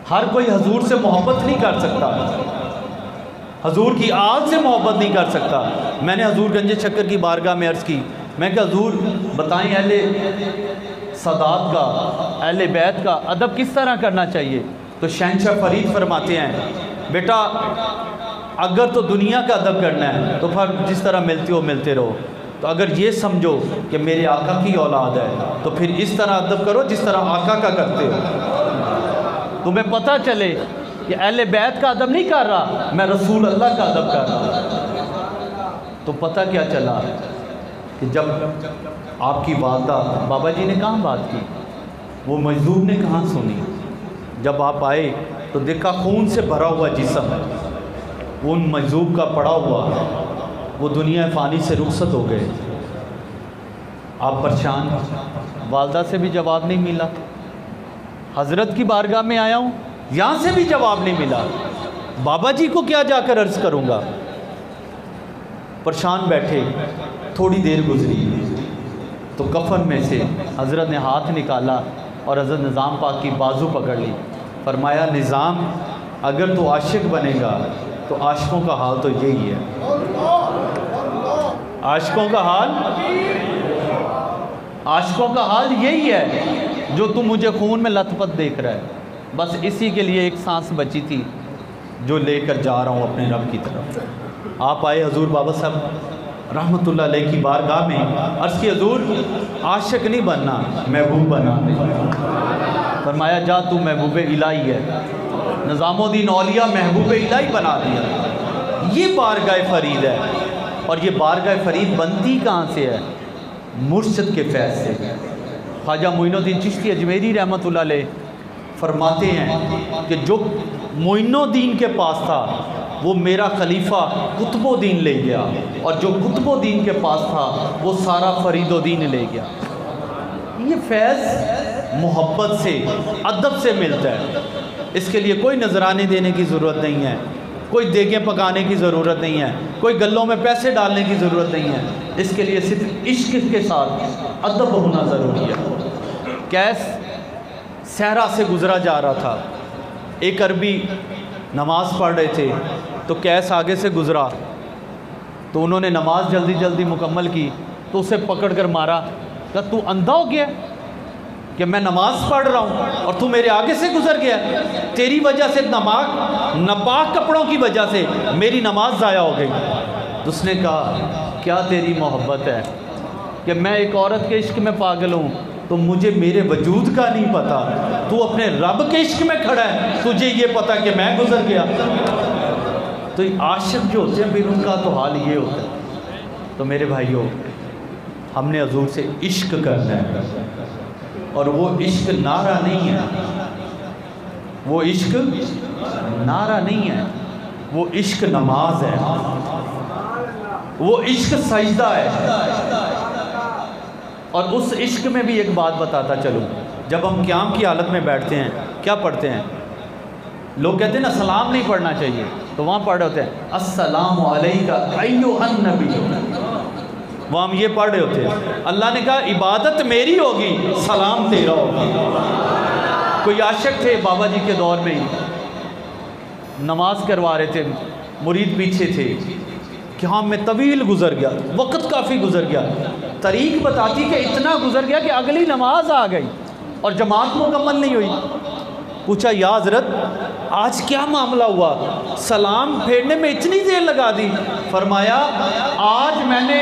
हर कोई हजूर से मोहब्बत नहीं कर सकता, हजूर की आल से मोहब्बत नहीं कर सकता। मैंने हजूर गंजे शक्कर की बारगाह में अर्ज़ की, मैं क्या हजूर बताएं अहले सदात का, अहले बैत का अदब किस तरह करना चाहिए। तो शहंशाह फरीद फरमाते हैं बेटा अगर तो दुनिया का अदब करना है तो फिर जिस तरह मिलते हो मिलते रहो, तो अगर ये समझो कि मेरे आका की औलाद है तो फिर इस तरह अदब करो जिस तरह आका का करते हो। तुम्हें पता चले कि अहले बैत का अदब नहीं कर रहा, मैं रसूल अल्लाह का अदब कर रहा। तो पता क्या चला कि जब आपकी वालदा बाबा जी ने कहाँ बात की, वो मजदूर ने कहाँ सुनी। जब आप आए तो देखा खून से भरा हुआ जिस्म उन मजदूर का पड़ा हुआ, वो दुनिया फ़ानी से रुखसत हो गए। आप परेशान, वालदा से भी जवाब नहीं मिला, हज़रत की बारगाह में आया हूँ यहाँ से भी जवाब नहीं मिला, बाबा जी को क्या जाकर अर्ज़ करूँगा। परेशान बैठे, थोड़ी देर गुजरी तो कफन में से हज़रत ने हाथ निकाला और हज़रत निज़ाम पाक की बाजू पकड़ ली। फरमाया निज़ाम अगर तो आशिक बनेगा तो आशिकों का हाल तो यही है, आशिकों का हाल यही है जो तुम मुझे खून में लथपथ देख रहा है। बस इसी के लिए एक सांस बची थी जो लेकर जा रहा हूँ अपने रब की तरफ। आप आए हजूर बाबा साहब रहमतुल्लाह अलैह की बारगाह में, अर्ज़ की हजूर आशिक नहीं बनना महबूब बना दे। फरमाया जा तू महबूब इलाही है, निज़ामुद्दीन औलिया महबूब इलाही बना दिया। ये बारगाह फरीद है और ये बारगाह फरीद बनती कहाँ से है, मुर्शिद के फैज़ से। ख्वाजा मोइनुद्दीन चिश्ती अजमेरी रहमतुल्लाह अलैह फरमाते हैं कि जो मोइनुद्दीन के पास था वो मेरा खलीफा कुतुबुद्दीन ले गया, और जो कुतुबुद्दीन के पास था वो सारा फरीदुद्दीन ले गया। ये फैज़ मोहब्बत से अदब से मिलता है। इसके लिए कोई नजराने देने की ज़रूरत नहीं है, कोई देगें पकाने की ज़रूरत नहीं है, कोई गलों में पैसे डालने की ज़रूरत नहीं है। इसके लिए सिर्फ इश्क के साथ अदब होना ज़रूरी है। कैस सहरा से गुज़रा जा रहा था, एक अरबी नमाज़ पढ़ रहे थे तो कैस आगे से गुज़रा, तो उन्होंने नमाज जल्दी जल्दी मुकम्मल की तो उसे पकड़ कर मारा, क्या तू अंधा हो गया कि मैं नमाज़ पढ़ रहा हूँ और तू मेरे आगे से गुज़र गया, तेरी वजह से नापाक कपड़ों की वजह से मेरी नमाज ज़ाया हो गई। तो उसने कहा क्या तेरी मोहब्बत है कि मैं एक औरत के इश्क में पागल हूँ तो मुझे मेरे वजूद का नहीं पता, तू अपने रब के इश्क में खड़ा है, तुझे ये पता कि मैं गुज़र गया। तो आशिक जो होते हैं फिर उनका तो हाल ये होता है। तो मेरे भाइयों हमने हजूर से इश्क करना है, और वो इश्क नारा नहीं है, वो इश्क नारा नहीं है, वो इश्क नमाज है, वो इश्क सजदा है। और उस इश्क में भी एक बात बताता चलूँ, जब हम क़याम की हालत में बैठते हैं क्या पढ़ते हैं, लोग कहते हैं ना सलाम नहीं पढ़ना चाहिए, तो वहाँ पढ़ रहे होते हैं अस्सलामु अलैका अय्युहन नबी, वहाँ हम ये पढ़ रहे होते हैं। अल्लाह ने कहा इबादत मेरी होगी, सलाम तेरा होगा। कोई आशिक थे बाबा जी के दौर में ही, नमाज करवा रहे थे, मुरीद पीछे थे, क्या में तवील गुजर गया, वक्त काफ़ी गुजर गया। तारीख बताती कि इतना गुजर गया कि अगली नमाज आ गई और जमात मुकम्मल नहीं हुई। पूछा या हज़रत आज क्या मामला हुआ, सलाम फेरने में इतनी देर लगा दी। फरमाया आज मैंने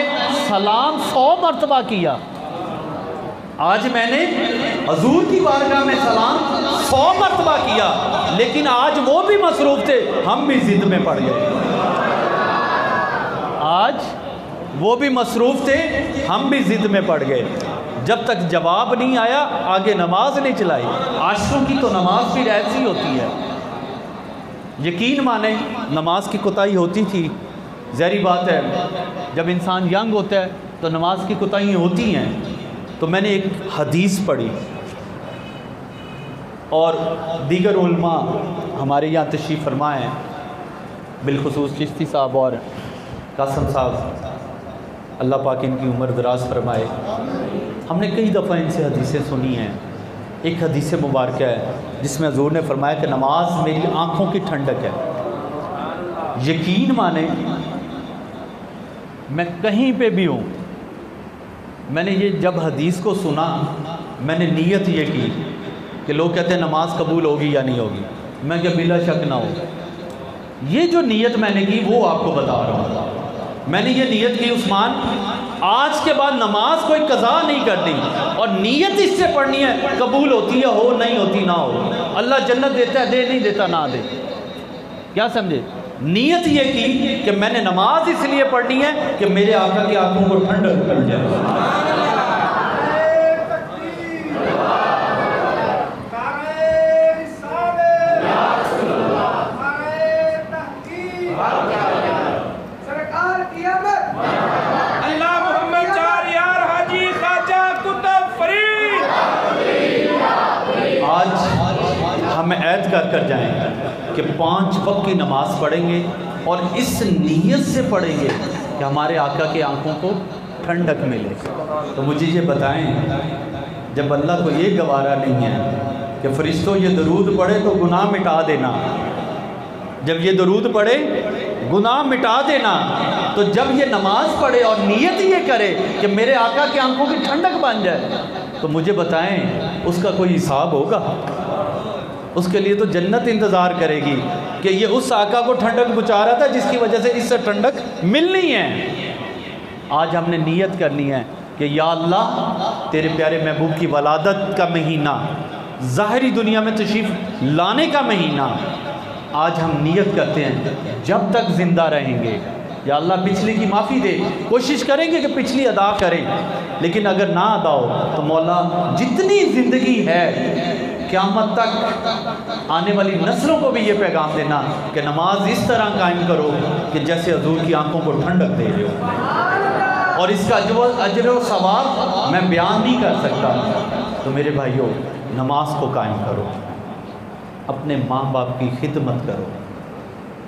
सलाम 100 मरतबा किया, आज मैंने हजूर की बारगाह में सलाम 100 मरतबा किया, लेकिन आज वो भी मसरूफ़ थे, हम भी जिद में पड़ गए। आज वो भी मसरूफ़ थे, हम भी जिद में पड़ गए। जब तक जवाब नहीं आया आगे नमाज नहीं चलाई। आशिकों की तो नमाज फिर ऐसी होती है, यकीन माने नमाज की कोताही होती थी, ज़ाहिर बात है जब इंसान यंग होता है तो नमाज की कोताही होती हैं। तो मैंने एक हदीस पढ़ी और दीगर उलमा हमारे यहाँ तशरीफ़ फरमा हैं, बिलखुसूस चिश्ती साहब और कासम साहब, अल्लाह पाक इनकी उम्र दराज फरमाए। हमने कई दफ़ा इनसे हदीसें सुनी हैं। एक हदीस मुबारक है जिसमें हजूर ने फरमाया कि नमाज मेरी आँखों की ठंडक है। यकीन माने मैं कहीं पे भी हूँ, मैंने ये जब हदीस को सुना मैंने नीयत ये की कि लोग कहते हैं नमाज कबूल होगी या नहीं होगी, मैं क्या बिला शक ना हो। ये जो नीयत मैंने की वो आपको बता रहा हूँ। मैंने ये नीयत की उस्मान आज के बाद नमाज कोई कज़ा नहीं करनी और नीयत इससे पढ़नी है कबूल होती है हो, नहीं होती ना हो। अल्लाह जन्नत देता है, दे नहीं देता ना दे, क्या समझे। नीयत ये की कि मैंने नमाज इसलिए पढ़नी है कि मेरे आका की आंखों को ठंडक मिल जाए। हम ऐद कर जाएं कि 5 वक्त की नमाज पढ़ेंगे और इस नीयत से पढ़ेंगे कि हमारे आका के आंखों को ठंडक मिले। तो मुझे ये बताएं, जब अल्लाह को ये गवारा नहीं है कि फरिश्तों ये दरूद पढ़े तो गुनाह मिटा देना, जब ये दरूद पढ़े गुनाह मिटा देना, तो जब ये नमाज पढ़े और नीयत ये करे कि मेरे आका के आंखों की ठंडक बन जाए, तो मुझे बताएं उसका कोई हिसाब होगा? उसके लिए तो जन्नत इंतज़ार करेगी कि ये उस आका को ठंडक पहुँचा रहा था जिसकी वजह से इससे ठंडक मिलनी है। आज हमने नीयत करनी है कि या अल्लाह तेरे प्यारे महबूब की वलादत का महीना, ज़ाहिरी दुनिया में तशरीफ़ लाने का महीना, आज हम नियत करते हैं जब तक ज़िंदा रहेंगे या अल्लाह पिछली की माफ़ी दे, कोशिश करेंगे कि पिछली अदा करें, लेकिन अगर ना अदा हो तो मौला जितनी ज़िंदगी है क़यामत तक आने वाली नस्लों को भी ये पैगाम देना कि नमाज इस तरह कायम करो कि जैसे हजूर की आंखों को ठंडक दे रहे हो, और इसका जो अजर व सवाब मैं बयान नहीं कर सकता। तो मेरे भाइयों, नमाज को कायम करो, अपने माँ बाप की खिदमत करो।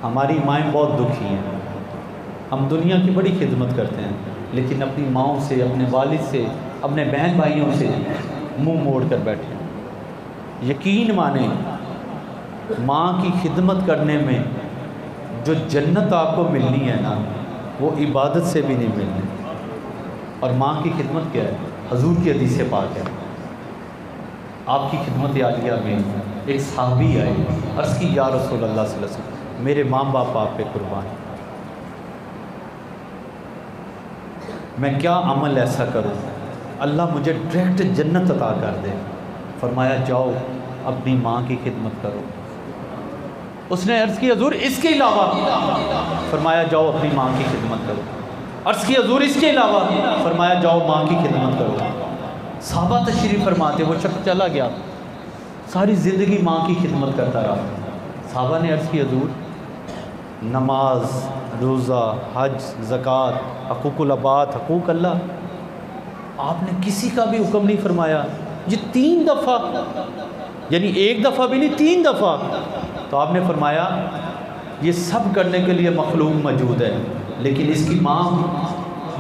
हमारी माएँ बहुत दुखी हैं, हम दुनिया की बड़ी खिदमत करते हैं, लेकिन अपनी माँओं से, अपने वालिद से, अपने बहन भाइयों से मुँह मोड़ कर बैठे। यकीन माने माँ की खिदमत करने में जो जन्नत आपको मिलनी है ना, वो इबादत से भी नहीं मिलनी। और माँ की खिदमत क्या है? हजूर की हदीस पाक है। आपकी खिदमत आलिया में एक सहाबी आए, अर्ज़ की या रसूल अल्लाह सल्लल्लाहु अलैहि वसल्लम, मेरे माँ बाप आप पे कुर्बान, मैं क्या अमल ऐसा करूँ अल्लाह मुझे डायरेक्ट जन्नत अता कर दे। फरमाया जाओ अपनी माँ की खिदमत करो। उसने अर्ज़ की हजूर इसके अलावा? फरमाया जाओ अपनी माँ की खिदमत करो। अर्ज़ की हजूर इसके अलावा? फरमाया जाओ माँ की खिदमत करो। साहबा तशरीफ़ फरमाते, वो शख्स चला गया, सारी ज़िंदगी माँ की खिदमत करता रहा। साहबा ने अर्ज़ की हजूर नमाज, रोज़ा, हज, ज़कात, हकूक़ुल अबाद, हकूक़ अल्लाह, आपने किसी का भी हुक्म नहीं फरमाया। ये 3 दफ़ा, यानी 1 दफ़ा भी नहीं 3 दफ़ा। तो आपने फरमाया ये सब करने के लिए मखलूक मौजूद है, लेकिन इसकी माँ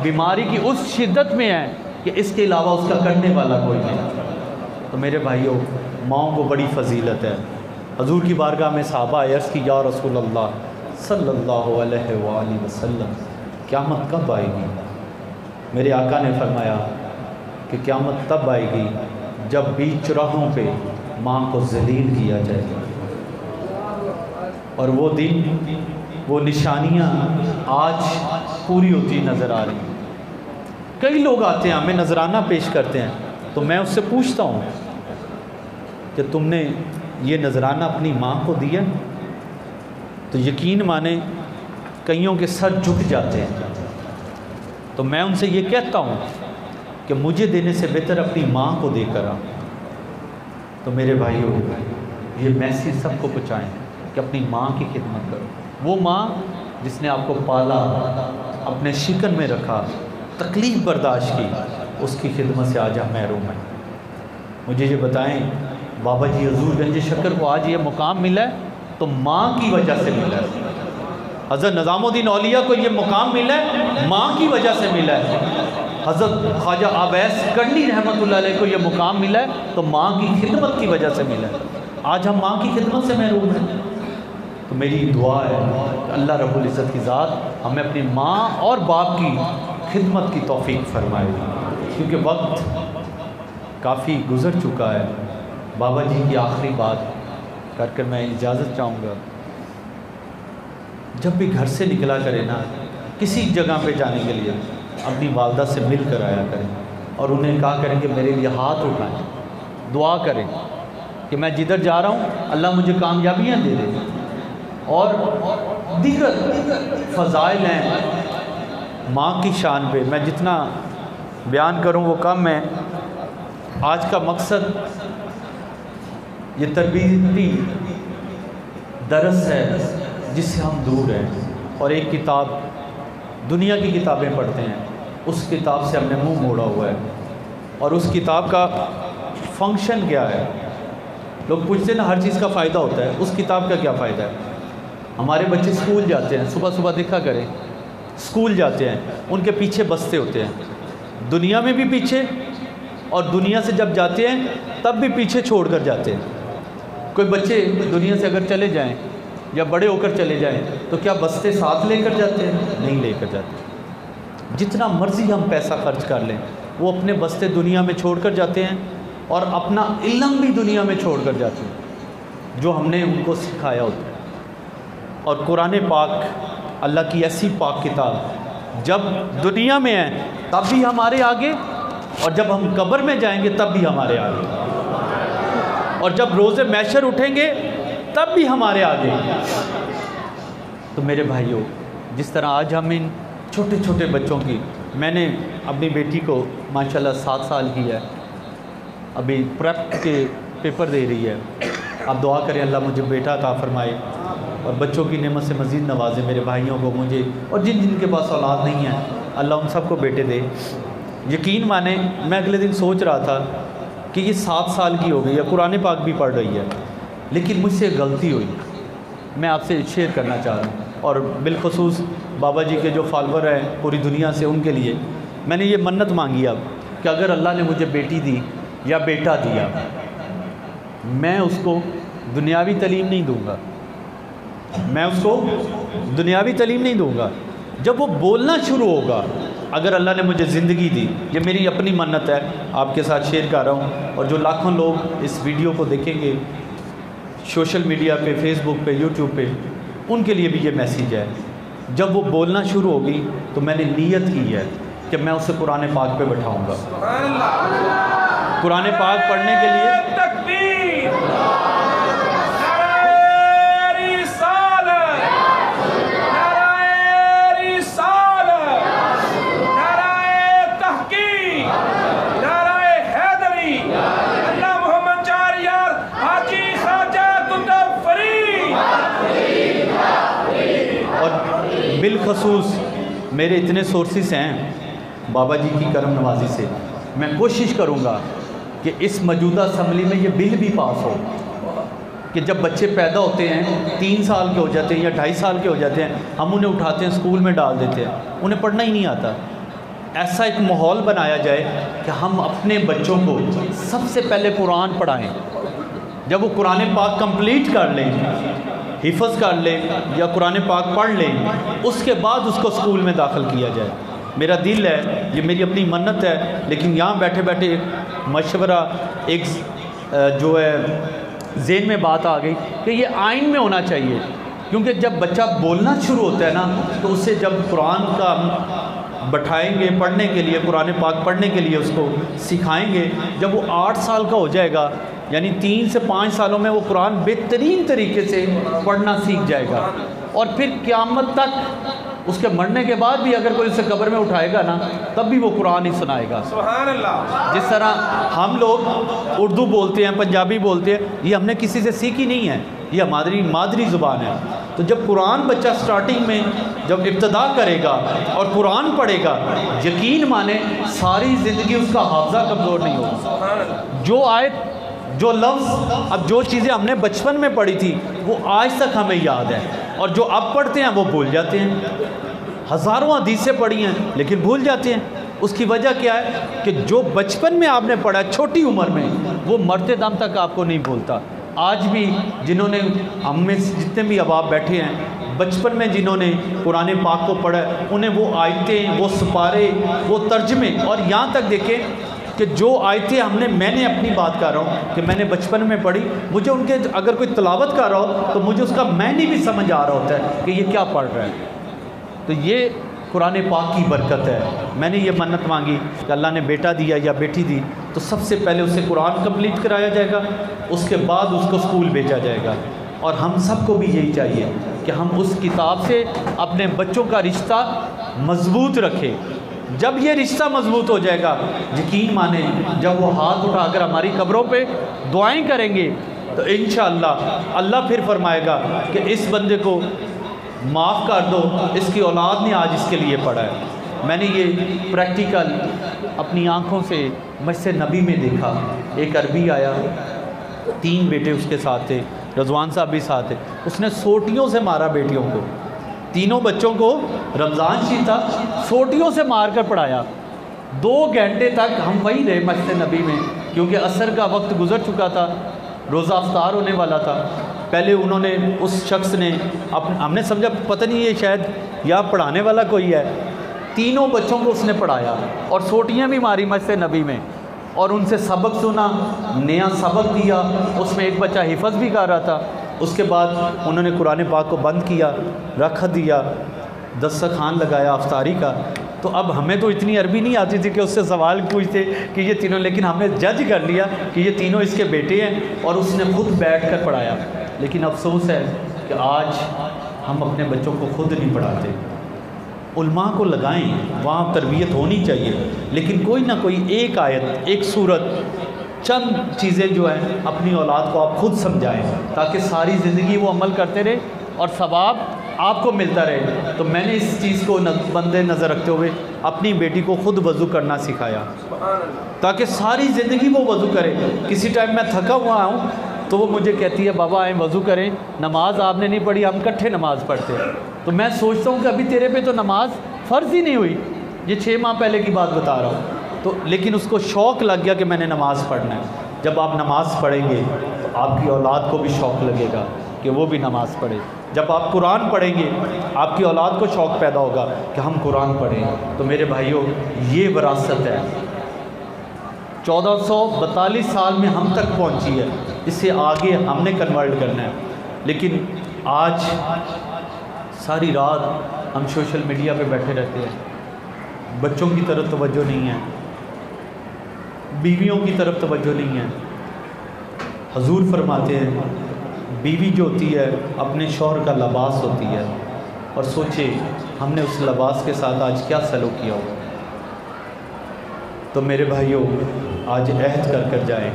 बीमारी की उस शिद्दत में है कि इसके अलावा उसका करने वाला कोई नहीं। तो मेरे भाइयों, माँओं को बड़ी फजीलत है। हजूर की बारगाह में सहाबा अर्ज़ की या रसूल अल्लाह सल्लल्लाहु अलैहि वसल्लम, क़यामत कब आएगी? मेरे आका ने फरमाया कि क़यामत तब आएगी जब बीच चौराहों पे माँ को ज़लील किया जाएगा। और वो दिन, वो निशानियाँ आज पूरी होती नज़र आ रही हैं। कई लोग आते हैं, हमें नजराना पेश करते हैं, तो मैं उससे पूछता हूँ कि तुमने ये नजराना अपनी माँ को दिया? तो यकीन माने कईयों के सर झुक जाते हैं। तो मैं उनसे ये कहता हूँ कि मुझे देने से बेहतर अपनी माँ को देकर आ। तो मेरे भाइयों, ये मैसेज सबको पहुँचाएँ कि अपनी माँ की खिदमत करो। वो माँ जिसने आपको पाला, अपने शिकन में रखा, तकलीफ़ बर्दाश्त की, उसकी खिदमत से आज हम महरूम हैं। मुझे ये बताएं, बाबा जी हजूर गंज शक्कर को आज ये मुकाम मिला है तो माँ की वजह से मिला है। हज़रत निज़ामुद्दीन औलिया को ये मुकाम मिला है, माँ की वजह से मिला है। हज़रत ख्वाजा अवैस करनी रहमतुल्लाह अलैह को ये मुकाम मिला है तो माँ की खिदमत की वजह से मिला है। आज हम माँ की खिदमत से महरूम हैं। तो मेरी दुआ है कि अल्लाह रब्बुल इज़्ज़त की ज़ात हमें अपनी माँ और बाप की खिदमत की तौफीक फरमाए, क्योंकि वक्त काफ़ी गुज़र चुका है। बाबा जी की आखिरी बात कर मैं इजाज़त चाहूँगा। जब भी घर से निकला करें ना, किसी जगह पे जाने के लिए अपनी वालदा से मिल कर आया करें और उन्हें कहा करें कि मेरे लिए हाथ उठाएं, दुआ करें कि मैं जिधर जा रहा हूँ अल्लाह मुझे कामयाबियाँ दे दे। और दीगर फ़ज़ाइल हैं माँ की शान पे, मैं जितना बयान करूँ वो कम है। आज का मकसद ये तरबीती दरस है जिससे हम दूर हैं, और एक किताब, दुनिया की किताबें पढ़ते हैं, उस किताब से हमने मुंह मोड़ा हुआ है। और उस किताब का फंक्शन क्या है? लोग पूछते हैं ना, हर चीज़ का फ़ायदा होता है, उस किताब का क्या फ़ायदा है? हमारे बच्चे स्कूल जाते हैं, सुबह सुबह देखा करें, स्कूल जाते हैं, उनके पीछे बस्ते होते हैं, दुनिया में भी पीछे, और दुनिया से जब जाते हैं तब भी पीछे छोड़ कर जाते हैं। कोई बच्चे दुनिया से अगर चले जाएं या बड़े होकर चले जाएं तो क्या बस्ते साथ लेकर जाते हैं? नहीं लेकर जाते। जितना मर्ज़ी हम पैसा खर्च कर लें, वो अपने बस्ते दुनिया में छोड़ कर जाते हैं और अपना इल्म भी दुनिया में छोड़ कर जाते हैं जो हमने उनको सिखाया होता है। और कुरान पाक अल्लाह की ऐसी पाक किताब जब दुनिया में है तब भी हमारे आगे, और जब हम कब्र में जाएंगे तब भी हमारे आगे, और जब रोज़े मैशर उठेंगे तब भी हमारे आगे। तो मेरे भाइयों, जिस तरह आज हम इन छोटे छोटे बच्चों की, मैंने अपनी बेटी को माशाल्लाह 7 साल की है, अभी प्रेप के पेपर दे रही है। आप दुआ करें अल्लाह मुझे बेटा अता फरमाए और बच्चों की नेमत से मज़ीद नवाजे। मेरे भाइयों को, मुझे, और जिन जिनके पास औलाद नहीं है अल्लाह उन सबको बेटे दे। यकीन माने, मैं अगले दिन सोच रहा था कि ये 7 साल की हो गई है, कुरान पाक भी पढ़ रही है, लेकिन मुझसे गलती हुई, मैं आपसे शेयर करना चाह रहा हूँ। और बिलखसूस बाबा जी के जो फॉलोअर हैं पूरी दुनिया से, उनके लिए मैंने ये मन्नत मांगी अब कि अगर अल्लाह ने मुझे बेटी दी या बेटा दिया, मैं उसको दुनियावी तालीम नहीं दूँगा, मैं उसको दुनियावी तालीम नहीं दूँगा। जब वो बोलना शुरू होगा, अगर अल्लाह ने मुझे ज़िंदगी दी, ये मेरी अपनी मन्नत है, आपके साथ शेयर कर रहा हूँ, और जो लाखों लोग इस वीडियो को देखेंगे सोशल मीडिया पे, फेसबुक पे, यूट्यूब पे, उनके लिए भी ये मैसेज है। जब वो बोलना शुरू होगी तो मैंने नीयत की है कि मैं उसे कुरान पाक पे बैठाऊँगा। कुरान पाक पढ़ने के लिए बिलखसूस मेरे इतने सोर्सेस हैं बाबा जी की करम नवाजी से, मैं कोशिश करूँगा कि इस मौजूदा असम्बली में ये बिल भी पास हो कि जब बच्चे पैदा होते हैं 3 साल के हो जाते हैं या 2.5 साल के हो जाते हैं, हम उन्हें उठाते हैं स्कूल में डाल देते हैं, उन्हें पढ़ना ही नहीं आता। ऐसा एक माहौल बनाया जाए कि हम अपने बच्चों को सबसे पहले कुरान पढ़ाएँ। जब वो कुरान पाक कंप्लीट कर लें हिफ्ज़ कर ले या कुरान पाक पढ़ ले, उसके बाद उसको स्कूल में दाखिल किया जाए। मेरा दिल है, ये मेरी अपनी मन्नत है, लेकिन यहाँ बैठे बैठे मशवरा एक जो है ज़हन में बात आ गई कि ये आइन में होना चाहिए, क्योंकि जब बच्चा बोलना शुरू होता है ना, तो उससे जब कुरान का बैठाएंगे पढ़ने के लिए, कुरान पाक पढ़ने के लिए उसको सिखाएंगे, जब वो 8 साल का हो जाएगा, यानी 3 से 5 सालों में वो कुरान बेहतरीन तरीके से पढ़ना सीख जाएगा। और फिर क़यामत तक उसके मरने के बाद भी अगर कोई उसे कब्र में उठाएगा ना, तब भी वो कुरान ही सुनाएगा। सुभान अल्लाह। जिस तरह हम लोग उर्दू बोलते हैं, पंजाबी बोलते हैं, ये हमने किसी से सीखी नहीं है, ये हमारी मादरी ज़ुबान है। तो जब कुरान बच्चा स्टार्टिंग में जब इब्तदा करेगा और कुरान पढ़ेगा, यकीन माने सारी ज़िंदगी उसका हाफ़ज़ा कमज़ोर नहीं होगा। जो आयत, जो लफ्ज़, अब जो चीज़ें हमने बचपन में पढ़ी थी वो आज तक हमें याद है, और जो अब पढ़ते हैं वो भूल जाते हैं। हज़ारों हदीसें पढ़ी हैं लेकिन भूल जाते हैं। उसकी वजह क्या है कि जो बचपन में आपने पढ़ा छोटी उम्र में, वो मरते दम तक आपको नहीं भूलता। आज भी जिन्होंने, हम में जितने भी अब आप बैठे हैं, बचपन में जिन्होंने कुरान पाक को पढ़ा, उन्हें वो आयतें, वो सिपारे, वो तर्जमे, और यहाँ तक देखें कि जो आयतें मैंने अपनी बात कर रहा हूँ कि मैंने बचपन में पढ़ी, मुझे उनके अगर कोई तिलावत कर रहा हो तो मुझे उसका मैनी भी समझ आ रहा होता है कि ये क्या पढ़ रहा है। तो ये कुरान पाक की बरकत है। मैंने ये मन्नत मांगी कि अल्लाह ने बेटा दिया या बेटी दी तो सबसे पहले उसे कुरान कंप्लीट कराया जाएगा, उसके बाद उसको स्कूल भेजा जाएगा। और हम सबको भी यही चाहिए कि हम उस किताब से अपने बच्चों का रिश्ता मजबूत रखें। जब ये रिश्ता मजबूत हो जाएगा, यकीन माने जब वो हाथ उठाकर हमारी कब्रों पे दुआएं करेंगे तो इंशाअल्लाह अल्लाह फिर फरमाएगा कि इस बंदे को माफ़ कर दो, इसकी औलाद ने आज इसके लिए पढ़ा है। मैंने ये प्रैक्टिकल अपनी आँखों से मस्जिद नबी में देखा। एक अरबी आया, 3 बेटे उसके साथ थे, रज़वान साहब भी साथ थे, उसने सोटियों से मारा बेटियों को। तीनों बच्चों को, रमज़ान शीत था, सोटियों से मार कर पढ़ाया। 2 घंटे तक हम वहीं रहे मस्जिद नबी में, क्योंकि असर का वक्त गुजर चुका था, रोज़ा अफ्तार होने वाला था। पहले उन्होंने, उस शख्स ने हमने समझा पता नहीं ये शायद या पढ़ाने वाला कोई है, तीनों बच्चों को उसने पढ़ाया और सोटियाँ भी मारी मस्जिद नबी में, और उनसे सबक सुना, नया सबक दिया। उसमें एक बच्चा हिफ्ज़ भी कर रहा था। उसके बाद उन्होंने कुरान पाक को बंद किया, रख दिया, दस्तरखान लगाया अफ्तारी का। तो अब हमें तो इतनी अरबी नहीं आती थी कि उससे सवाल पूछते कि ये तीनों, लेकिन हमने जज कर लिया कि ये तीनों इसके बेटे हैं, और उसने खुद बैठ कर पढ़ाया। लेकिन अफसोस है कि आज हम अपने बच्चों को खुद नहीं पढ़ाते। उलमा को लगाएं, वहाँ तरबियत होनी चाहिए, लेकिन कोई ना कोई एक आयत, एक सूरत, चंद चीज़ें जो हैं अपनी औलाद को आप खुद समझाएं, ताकि सारी ज़िंदगी वो अमल करते रहे और सवाब आपको मिलता रहे। तो मैंने इस चीज़ को बंदे नज़र रखते हुए अपनी बेटी को खुद वज़ू करना सिखाया, ताकि सारी ज़िंदगी वो वज़ू करे। किसी टाइम मैं थका हुआ हूँ तो वो मुझे कहती है, बाबा आए वज़ू करें, नमाज आपने नहीं पढ़ी, हम इकट्ठे नमाज़ पढ़ते हैं। तो मैं सोचता हूँ कि अभी तेरे पे तो नमाज फ़र्ज़ ही नहीं हुई, ये 6 माह पहले की बात बता रहा हूँ। तो लेकिन उसको शौक़ लग गया कि मैंने नमाज़ पढ़ना है। जब आप नमाज़ पढ़ेंगे तो आपकी औलाद को भी शौक़ लगेगा कि वो भी नमाज़ पढ़े। जब आप कुरान पढ़ेंगे, आपकी औलाद को शौक़ पैदा होगा कि हम कुरान पढ़ें। तो मेरे भाइयों, ये विरासत है, 1442 साल में हम तक पहुंची है, इससे आगे हमने कन्वर्ट करना है। लेकिन आज सारी रात हम सोशल मीडिया पे बैठे रहते हैं, बच्चों की तरफ तवज्जो नहीं है, बीवियों की तरफ तवज्जो नहीं है। हजूर फरमाते हैं, बीवी जो होती है अपने शौहर का लिबास होती है, और सोचे हमने उस लिबास के साथ आज क्या सलूक किया होगा। तो मेरे भाइयों, आज अहद कर जाएं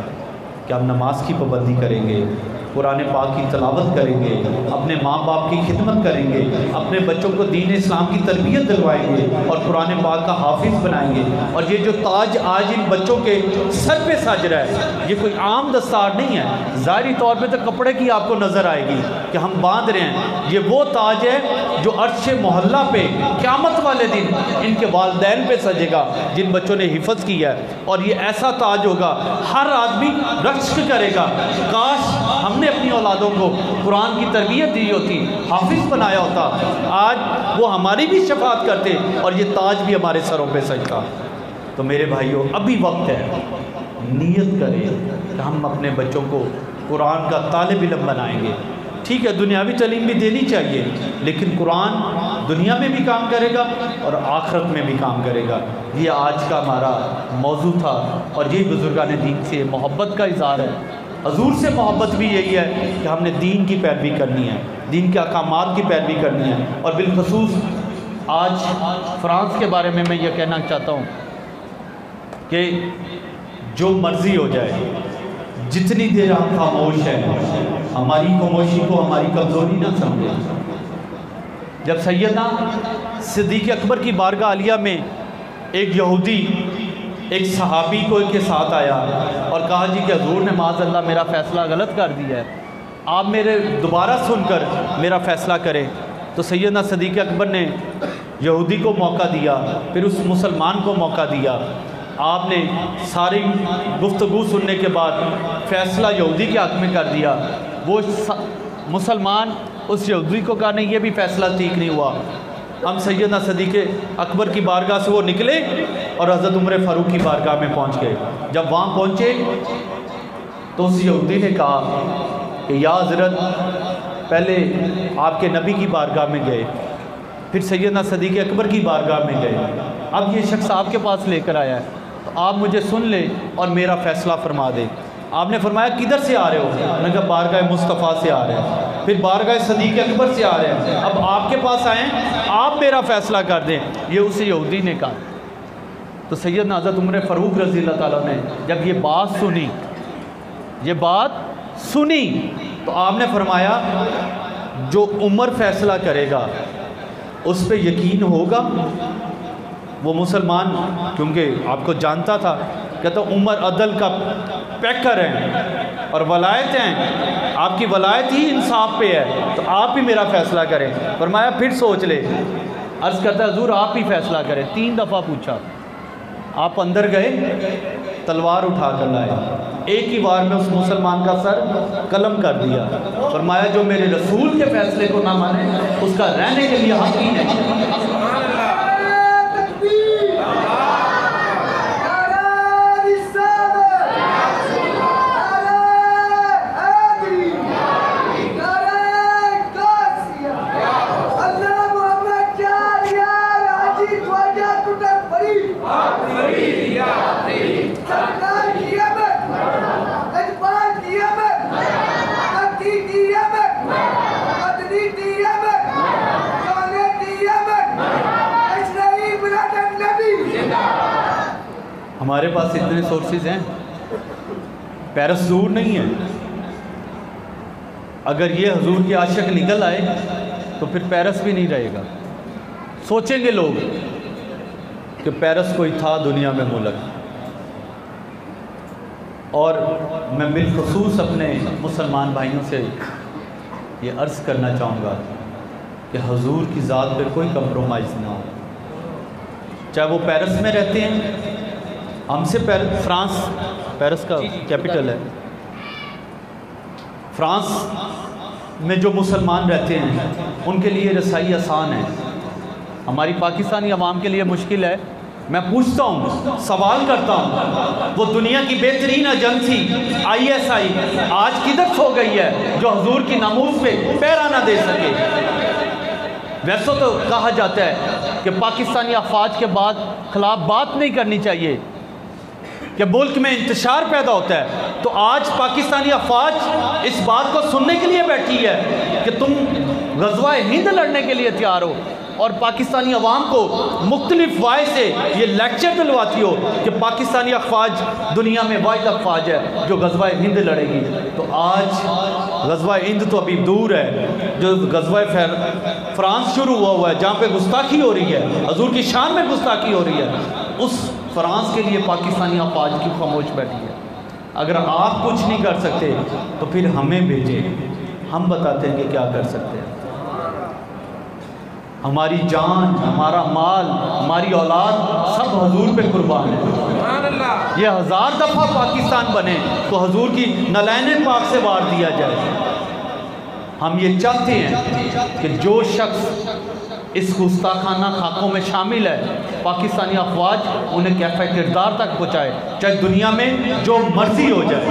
कि हम नमाज की पाबंदी करेंगे, कुरान पाक की तलावत करेंगे, अपने माँ बाप की खिदमत करेंगे, अपने बच्चों को दीन इस्लाम की तरबियत दिलवाएंगे और कुरान पाक का हाफिज़ बनाएंगे। और ये जो ताज आज इन बच्चों के सर पे साज रहा है, ये कोई आम दस्तार नहीं है। ज़ाहिरी तौर पे तो कपड़े की आपको नज़र आएगी कि हम बांध रहे हैं, ये वो ताज है जो अर्श मोहल्ला पे क़यामत वाले दिन इनके वालिदैन पे सजेगा जिन बच्चों ने हिफ्ज़ किया है। और ये ऐसा ताज होगा, हर आदमी रश्क करेगा, काश हमने ने अपनी औलादों को कुरान की तरबियत दी होती, हाफिज़ बनाया होता, आज वो हमारी भी शफाअत करते और ये ताज भी हमारे सरों पे सजता। तो मेरे भाइयों, अभी वक्त है, नियत करें कि हम अपने बच्चों को कुरान का तालिब इल्म बनाएंगे। ठीक है, दुनियावी तालीम भी देनी चाहिए, लेकिन कुरान दुनिया में भी काम करेगा और आखिरत में भी काम करेगा। ये आज का हमारा मौजू था और ये बुजुर्गान दीन से मोहब्बत का इज़हार है। हजूर से मोहब्बत भी यही है कि हमने दीन की पैरवी करनी है, दीन के अहकामात की पैरवी करनी है। और बिलखसूस आज फ्रांस के बारे में मैं ये कहना चाहता हूँ कि जो मर्ज़ी हो जाए, जितनी देर हम खामोश हैं, हमारी खामोशी को हमारी कमज़ोरी ना समझें। जब सैयदना सिद्दीक़ अकबर की बारगाह आलिया में एक यहूदी एक सहाबी को के साथ आया और कहा, जी कि हजूर ने माज़अल्लाह मेरा फ़ैसला गलत कर दिया है, आप मेरे दोबारा सुनकर मेरा फ़ैसला करें। तो सैयदना सिद्दीक़ अकबर ने यहूदी को मौका दिया, फिर उस मुसलमान को मौका दिया। आपने सारी गुफ्तगू सुनने के बाद फ़ैसला यहूदी के हक़ में कर दिया। वो मुसलमान उस यहूदी को कहा, नहीं, ये भी फ़ैसला ठीक नहीं हुआ। हम सैयदना सिद्दीक़ अकबर की बारगाह से वो निकले और हज़रत उमर फ़ारूक की बारगाह में पहुंच गए। जब वहाँ पहुँचे तो उस यहूदी ने कहा कि या हज़रत, पहले आपके नबी की बारगाह में गए, फिर सैयदना सिद्दीक़ अकबर की बारगाह में गए, अब ये शख्स आपके पास लेकर आया है, तो आप मुझे सुन लें और मेरा फ़ैसला फरमा दें। आपने फरमाया, किधर से आ रहे हो? मैंने कहा, बारगाह मुस्तफ़ा से आ रहे हैं। फिर बारगाह सिद्दीक़ अकबर से आ रहे हैं, अब आपके पास आएँ, आप मेरा फ़ैसला कर दें, ये उस यहूदी ने कहा। तो सैयदना हज़रत उमर फ़ारूक रज़ी अल्लाह ताला ने जब ये बात सुनी, तो आपने फरमाया, जो उमर फ़ैसला करेगा उस पर यकीन होगा। वो मुसलमान क्योंकि आपको जानता था, कहता उमर अदल का पैकर हैं और वलायत हैं, आपकी वलायत ही इंसाफ पे है, तो आप ही मेरा फ़ैसला करें। फरमाया, फिर सोच ले। अर्ज़ करता, हुज़ूर आप ही फ़ैसला करें। 3 दफ़ा पूछा। आप अंदर गए, तलवार उठा कर लाए, एक ही बार में उस मुसलमान का सर कलम कर दिया। फरमाया, जो मेरे रसूल के फ़ैसले को ना माने उसका रहने के लिए हक़ ही नहीं। हमारे पास इतने सोर्सेज हैं, पेरिस दूर नहीं है। अगर ये हजूर के आशिक निकल आए तो फिर पेरिस भी नहीं रहेगा। सोचेंगे लोग कि पेरिस कोई था दुनिया में मुल्क। और मैं बिलखसूस अपने मुसलमान भाइयों से ये अर्ज़ करना चाहूँगा कि हजूर की ज़ात पे कोई कंप्रोमाइज़ ना हो, चाहे वो पेरिस में रहते हैं। हमसे फ्रांस, पेरिस का कैपिटल है, फ्रांस में जो मुसलमान रहते हैं उनके लिए रसाई आसान है, हमारी पाकिस्तानी अवाम के लिए मुश्किल है। मैं पूछता हूँ, सवाल करता हूँ, वो दुनिया की बेहतरीन एजेंसी ISI आज किधर सो गई है जो हजूर की नामूस पे पैरा ना दे सके? वैसे तो कहा जाता है कि पाकिस्तानी अफवाज के खिलाफ बात नहीं करनी चाहिए कि मुल्क में इंतशार पैदा होता है। तो आज पाकिस्तानी अफवाज इस बात को सुनने के लिए बैठी है कि तुम ग़ज़वा हिंद लड़ने के लिए तैयार हो और पाकिस्तानी अवाम को मुख्तलिफ वाय से ये लेक्चर दिलवाती हो कि पाकिस्तानी अफवाज दुनिया में वाहिद अफवाज है जो ग़ज़वा हिंद लड़ेगी। तो आज ग़ज़वा हिंद तो अभी दूर है, जो ग़ज़वा फ्रांस शुरू हुआ है जहाँ पे गुस्ताखी हो रही है, हजूर की शान में गुस्ताखी हो रही है, उस फ्रांस के लिए पाकिस्तानी अफवाज की खामोश बैठी है। अगर आप कुछ नहीं कर सकते तो फिर हमें भेजें, हम बताते हैं कि क्या कर सकते हैं। हमारी जान, हमारा माल, हमारी औलाद सब हजूर पे कुर्बान है। ये 1000 दफ़ा पाकिस्तान बने तो हुजूर की नलैन पाक से वार दिया जाए। हम ये चाहते हैं कि जो शख्स इस गुस्ताखाना खाकों में शामिल है, पाकिस्तानी अफवाज उन्हें कैफ़े किरदार तक पहुँचाए, चाहे दुनिया में जो मर्जी हो जाए।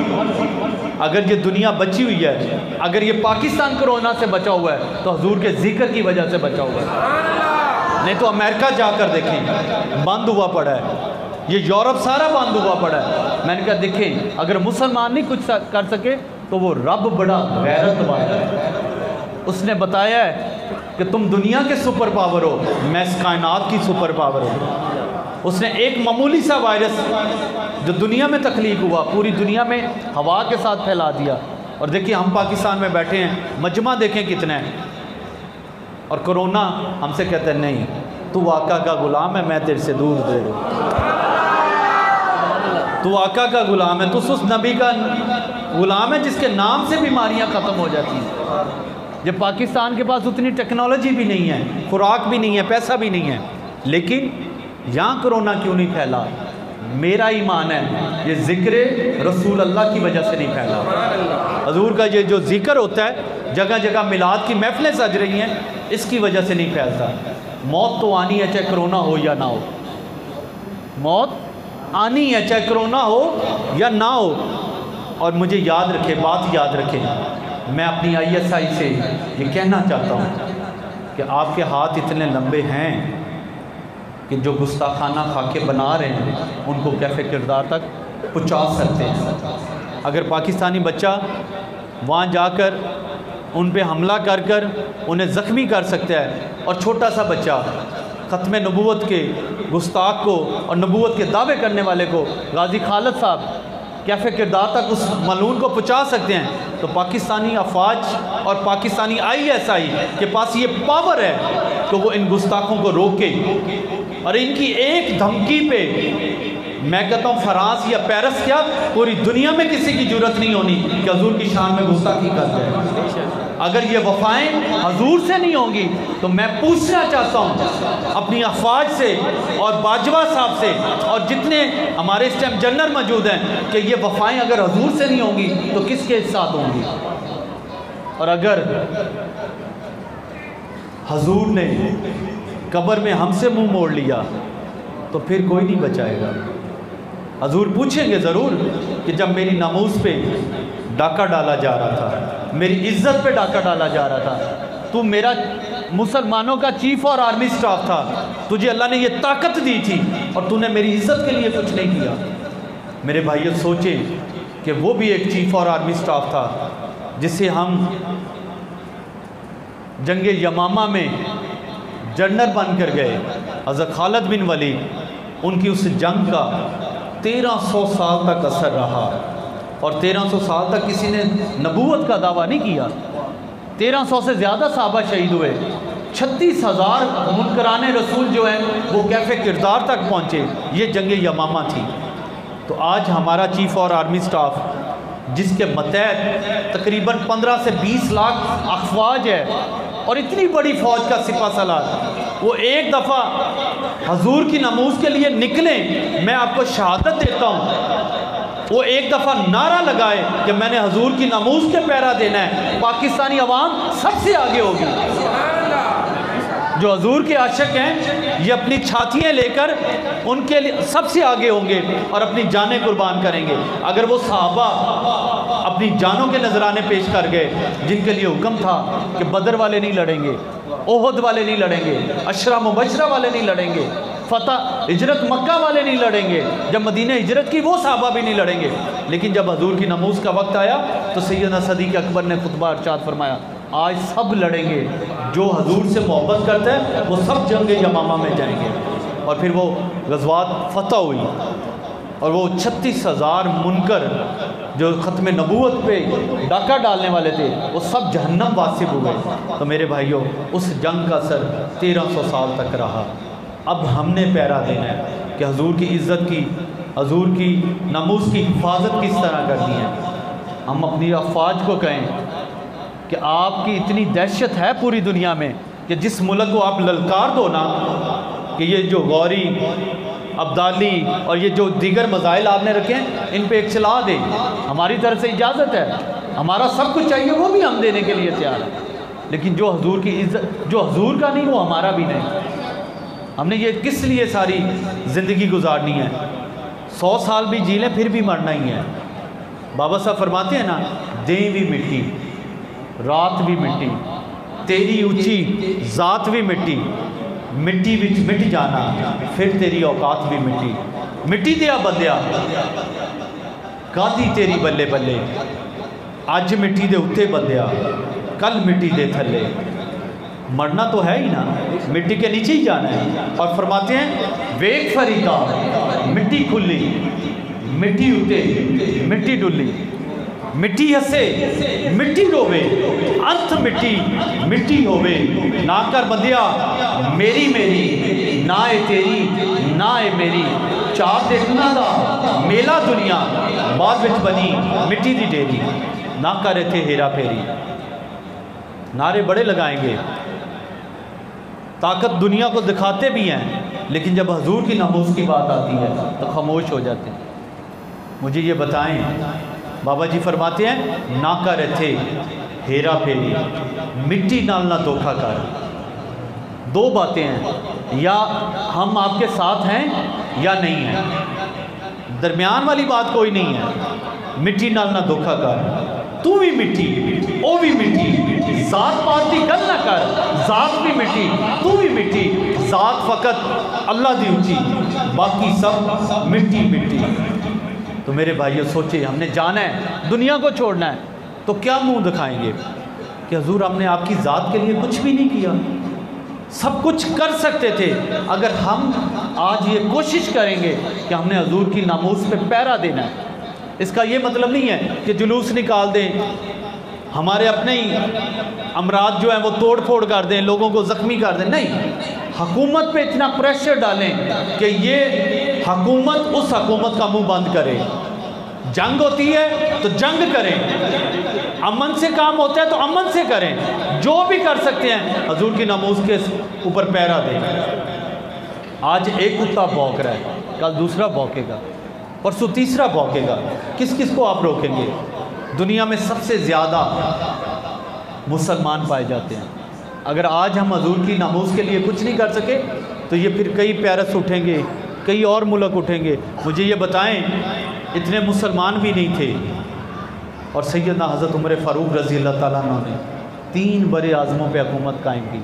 अगर ये दुनिया बची हुई है, अगर ये पाकिस्तान कोरोना से बचा हुआ है तो हुजूर के जिक्र की वजह से बचा हुआ है। नहीं तो अमेरिका जाकर देखें, बंद हुआ पड़ा है, ये यूरोप सारा बंद हुआ पड़ा है। मैंने कहा देखें, अगर मुसलमान नहीं कुछ कर सके तो वो रब बड़ा गैरत वाला है। उसने बताया है कि तुम दुनिया के सुपर पावर हो, मैं इस कायनात की सुपर पावर हूँ। उसने एक मामूली सा वायरस जो दुनिया में तख्लीक हुआ, पूरी दुनिया में हवा के साथ फैला दिया। और देखिए हम पाकिस्तान में बैठे हैं, मजमा देखें कितना है, और कोरोना हमसे कहते हैं नहीं तू आका का गुलाम है, मैं तेरे से दूर दे रहा, तू आका का गुलाम है, तू उस नबी का गुलाम है जिसके नाम से बीमारियां ख़त्म हो जाती हैं। जब पाकिस्तान के पास उतनी टेक्नोलॉजी भी नहीं है, खुराक भी नहीं है, पैसा भी नहीं है, लेकिन यहाँ कोरोना क्यों नहीं फैला? मेरा ईमान है ये ज़िक्र रसूल अल्लाह की वजह से नहीं फैला। हजूर का ये जो ज़िक्र होता है, जगह जगह मिलाद की महफिलें सज रही हैं, इसकी वजह से नहीं फैलता। मौत तो आनी है चाहे कोरोना हो या ना हो, मौत आनी है चाहे कोरोना हो या ना हो। और मुझे याद रखें, बात याद रखें, मैं अपनी ISI से ये कहना चाहता हूँ कि आपके हाथ इतने लंबे हैं कि जो गुस्ताखाना खाके बना रहे हैं उनको कैफ़े किरदार तक पहुँचा सकते हैं। अगर पाकिस्तानी बच्चा वहाँ जाकर उन पे हमला कर कर उन्हें ज़ख्मी कर सकता है, और छोटा सा बच्चा ख़त्म नबूवत के गुस्ताख को और नबूवत के दावे करने वाले को, गाजी खालिद साहब, कैफ़े किरदार तक उस मलून को पहुँचा सकते हैं, तो पाकिस्तानी अफवाज और पाकिस्तानी ISI के पास ये पावर है कि वो इन गुस्ताखों को रोके। और इनकी एक धमकी पे मैं कहता हूँ फ्रांस या पेरिस क्या, पूरी दुनिया में किसी की जरूरत नहीं होनी कि हजूर की शान में गुस्ताखी कर जाए। अगर ये वफ़ाएं हजूर से नहीं होंगी तो मैं पूछना चाहता हूँ अपनी अफवाज से और बाजवा साहब से और जितने हमारे इस टाइम जनरल मौजूद हैं कि ये वफ़ाएं अगर हजूर से नहीं होंगी तो किसके साथ होंगी? और अगर हजूर ने कब्र में हमसे मुंह मोड़ लिया तो फिर कोई नहीं बचाएगा। हजूर पूछेंगे ज़रूर कि जब मेरी नामूस पे डाका डाला जा रहा था, मेरी इज्जत पे डाका डाला जा रहा था, तू मेरा मुसलमानों का चीफ और आर्मी स्टाफ था, तुझे अल्लाह ने ये ताकत दी थी और तूने मेरी इज्जत के लिए कुछ नहीं किया। मेरे भाइयों सोचें कि वो भी एक चीफ और आर्मी स्टाफ था जिसे हम जंगे यमामा में जनरल बन कर गए। हज़रत खालिद बिन वलीद, उनकी उस जंग का 1300 साल तक असर रहा और 1300 साल तक किसी ने नबूवत का दावा नहीं किया। 1300 से ज़्यादा सहाबा शहीद हुए, 36,000 मुनकराने रसूल जो हैं वो कैफ़े किरदार तक पहुँचे। ये जंगे यमामा थी। तो आज हमारा चीफ और आर्मी स्टाफ जिसके मतहत तकरीबन 15 से 20 लाख अफवाज है और इतनी बड़ी फ़ौज का सिपा सलार, वो एक दफ़ा हजूर की नमूज़ के लिए निकले, मैं आपको शहादत देता हूँ, वो एक दफ़ा नारा लगाए कि मैंने हजूर की नमूज़ के पैरा देना है, पाकिस्तानी अवाम सबसे आगे होगी। जो हजूर के आशिक हैं ये अपनी छातियाँ लेकर उनके लिए सबसे आगे होंगे और अपनी जानें कुर्बान करेंगे। अगर वो सहाबा अपनी जानों के नजराने पेश कर गए जिनके लिए हुक्म था कि बदर वाले नहीं लड़ेंगे, ओहद वाले नहीं लड़ेंगे, अशरा मुबशरा वाले नहीं लड़ेंगे, फतह हिजरत मक्का वाले नहीं लड़ेंगे, जब मदीना हिजरत की वो सहाबा भी नहीं लड़ेंगे, लेकिन जब हजूर की नमूज़ का वक्त आया तो सैयदना सदीक़ अकबर ने खुतबा इरशाद फरमाया, आज सब लड़ेंगे, जो हजूर से मोहब्बत करते हैं वो सब जंगे यमामा में जाएंगे। और फिर वो गज़वात फतह हुई और वो 36,000 मुनकर जो ख़त्म नबूवत पे डाका डालने वाले थे वो सब जहन्नम वासिब हुए। तो मेरे भाइयों, उस जंग का असर 1300 साल तक रहा। अब हमने पैरा देना है कि हजूर की इज़्ज़त की, हजूर की नमूज़ की हिफाजत किस तरह करनी है। हम अपनी अफवाज को कहें कि आपकी इतनी दहशत है पूरी दुनिया में कि जिस मुल्क को आप ललकार दो ना कि ये जो गौरी अब्दाली और ये जो दीगर मज़ाइल आपने रखे हैं, इन पे इख्तिलाफ दें। हमारी तरफ से इजाज़त है, हमारा सब कुछ चाहिए वो भी हम देने के लिए तैयार हैं, लेकिन जो हजूर की इज्जत, जो हजूर का नहीं वो हमारा भी नहीं। हमने ये किस लिए सारी ज़िंदगी गुजारनी है? 100 साल भी जी लें फिर भी मरना ही है। बाबा साहब फरमाते हैं ना, दें भी मिट्टी, रात भी मिट्टी, तेरी ऊंची ज़ात भी मिट्टी, मिट्टी विच मिट जाना फिर तेरी औकात भी मिट्टी। मिट्टी दिया बंदिया कादी तेरी बल्ले बल्ले, अज मिट्टी दे उत्ते बंदिया कल मिट्टी दे थल्ले। मरना तो है ही ना, मिट्टी के नीचे ही जाना है। और फरमाते हैं वेख फरीदा मिट्टी खुली, मिट्टी उते मिट्टी डुली, मिट्टी हसे मिट्टी रोवे, अंत मिट्टी मिट्टी होवे। ना कर बंदिया मेरी मेरी, ना ए तेरी ना ए मेरी, चार देखना दा मेला दुनिया बाद विच बनी मिट्टी दी डेरी। ना कर इत्थे हेरा फेरी। नारे बड़े लगाएंगे, ताकत दुनिया को दिखाते भी हैं, लेकिन जब हजूर की नामूस की बात आती है तो खामोश हो जाते हैं। मुझे ये बताएं, बाबा जी फरमाते हैं ना कर इत्थे हेरा फेरी, मिट्टी नाल ना धोखा कर। दो बातें हैं, या हम आपके साथ हैं या नहीं हैं, दरमियान वाली बात कोई नहीं है। मिट्टी नाल ना धोखा कर, तू भी मिट्टी ओ भी मिट्टी, जात पात दी गल ना कर, जात भी मिट्टी तू भी मिट्टी, जात फ़कत अल्लाह दी ऊंची, बाकी सब मिट्टी मिट्टी। तो मेरे भाइयों सोचिए, हमने जाना है, दुनिया को छोड़ना है, तो क्या मुंह दिखाएंगे कि हुजूर हमने आपकी ज़ात के लिए कुछ भी नहीं किया। सब कुछ कर सकते थे। अगर हम आज ये कोशिश करेंगे कि हमने हुजूर की नामूस पे पहरा देना है, इसका ये मतलब नहीं है कि जुलूस निकाल दें, हमारे अपने ही अमराज जो हैं वो तोड़ फोड़ कर दें, लोगों को ज़ख्मी कर दें। नहीं, हुकूमत पे इतना प्रेशर डालें कि ये हुकूमत उस हुकूमत का मुंह बंद करे। जंग होती है तो जंग करें, अमन से काम होता है तो अमन से करें, जो भी कर सकते हैं हजूर की नामूस के ऊपर पहरा दें। आज एक कुत्ता भौंक रहा है, कल दूसरा भौंकेगा, परसों तीसरा भौंकेगा। किस किस को आप रोकेंगे? दुनिया में सबसे ज़्यादा मुसलमान पाए जाते हैं। अगर आज हम हजूर की नामूस के लिए कुछ नहीं कर सके तो ये फिर कई पेरिस उठेंगे, कई और मुल्क उठेंगे। मुझे ये बताएं, इतने मुसलमान भी नहीं थे और सैयदना हज़रत उमर फ़ारूक रज़ी अल्लाह ताला अन्हु ने 3 बड़े आज़मों पे हुकूमत कायम की।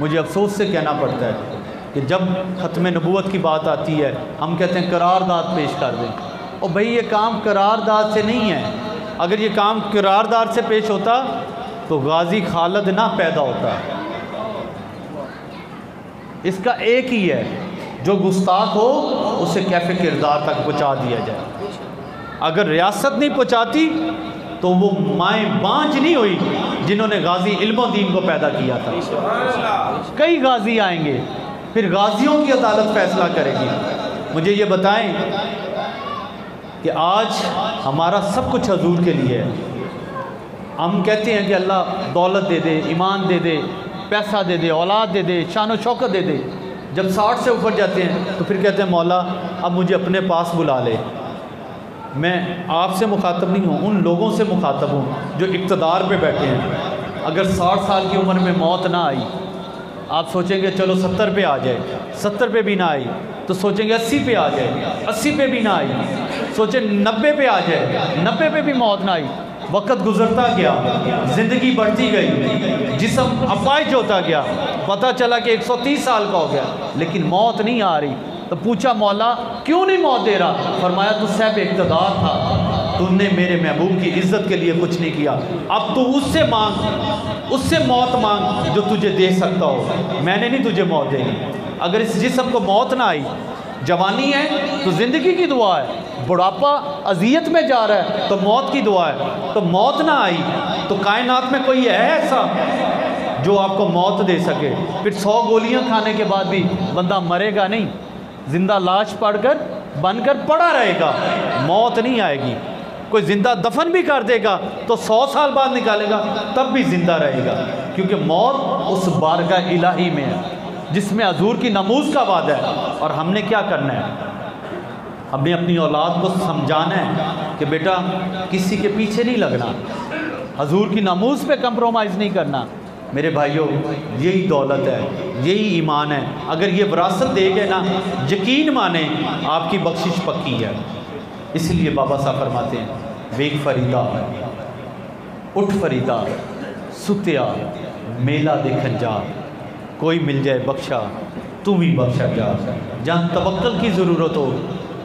मुझे अफसोस से कहना पड़ता है कि जब ख़त्म नबूवत की बात आती है हम कहते हैं करारदाद पेश कर दें। और भाई ये काम करारदाद से नहीं है। अगर ये काम करारदाद से पेश होता तो गाजी खालिद ना पैदा होता। इसका एक ही है, जो गुस्ताख हो उसे कैफ़े किरदार तक पहुँचा दिया जाए। अगर रियासत नहीं पहुँचाती तो वो माएँ बांझ नहीं हुई जिन्होंने गाजी इल्म दीन को पैदा किया था। कई गाजी आएंगे, फिर गाजियों की अदालत फैसला करेगी। मुझे ये बताएं कि आज हमारा सब कुछ हजूर के लिए है। हम कहते हैं कि अल्लाह दौलत दे दे, ईमान दे दे, पैसा दे दे, औलाद दे दे, शान शौकत दे दे। जब 60 से ऊपर जाते हैं तो फिर कहते हैं मौला अब मुझे अपने पास बुला ले। मैं आपसे मुखातब नहीं हूँ, उन लोगों से मुखातब हूँ जो इक़्तिदार पे बैठे हैं। अगर 60 साल की उम्र में मौत ना आई, आप सोचेंगे चलो 70 पे आ जाए, 70 पे भी ना आई तो सोचेंगे 80 पे आ जाए, 80 पे भी ना आई, सोचे 90 पे आ जाए, 90 पे भी मौत ना आई। वक्त गुजरता गया, ज़िंदगी बढ़ती गई, जिस्म अपाइज होता गया, पता चला कि 130 साल का हो गया लेकिन मौत नहीं आ रही। तो पूछा मौला क्यों नहीं मौत दे रहा? फरमाया तू साहब इक़्तिदार था, तूने मेरे महबूब की इज़्ज़त के लिए कुछ नहीं किया, अब तू उससे मांग, उससे मौत मांग जो तुझे दे सकता हो, मैंने नहीं तुझे मौत देनी। अगर इस जिस्म को मौत ना आई, जवानी है तो ज़िंदगी की दुआ है, बुढ़ापा अजियत में जा रहा है तो मौत की दुआ है। तो मौत ना आई तो कायनात में कोई है ऐसा जो आपको मौत दे सके? फिर 100 गोलियां खाने के बाद भी बंदा मरेगा नहीं, जिंदा लाश पड़कर बनकर पड़ा रहेगा, मौत नहीं आएगी। कोई ज़िंदा दफन भी कर देगा तो 100 साल बाद निकालेगा तब भी ज़िंदा रहेगा, क्योंकि मौत उस बारगाह इलाही में है। जिसमें हजूर की नमूज़ का वादा है। और हमने क्या करना है, हमने अपनी औलाद को समझाना है कि बेटा किसी के पीछे नहीं लगना, हजूर की नमूज़ पे कंप्रोमाइज़ नहीं करना। मेरे भाइयों, यही दौलत है, यही ईमान है। अगर ये विरासत दे गए ना, यकीन माने आपकी बख्शिश पक्की है। इसलिए बाबा साहब फरमाते हैं, वेग फरीदा उठ फरीदा सुतिया मेला देखन जा, कोई मिल जाए बख्शा तू भी बख्शा जा। जहाँ तवक्कल की ज़रूरत हो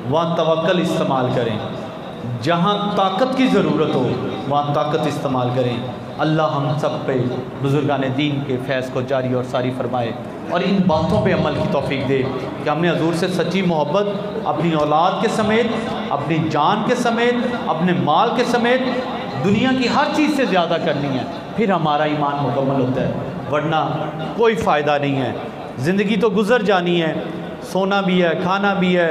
वहाँ तवक्कल इस्तेमाल करें, जहाँ ताकत की ज़रूरत हो वहाँ ताकत इस्तेमाल करें। अल्लाह हम सब पे बुज़ुर्गान दीन के फैज़ को जारी और सारी फरमाए और इन बातों पे अमल की तौफीक दे कि हमने हजूर से सच्ची मोहब्बत अपनी औलाद के समेत, अपनी जान के समेत, अपने माल के समेत, दुनिया की हर चीज़ से ज़्यादा करनी है, फिर हमारा ईमान मुकम्मल होता है। वरना कोई फ़ायदा नहीं है। ज़िंदगी तो गुज़र जानी है, सोना भी है, खाना भी है,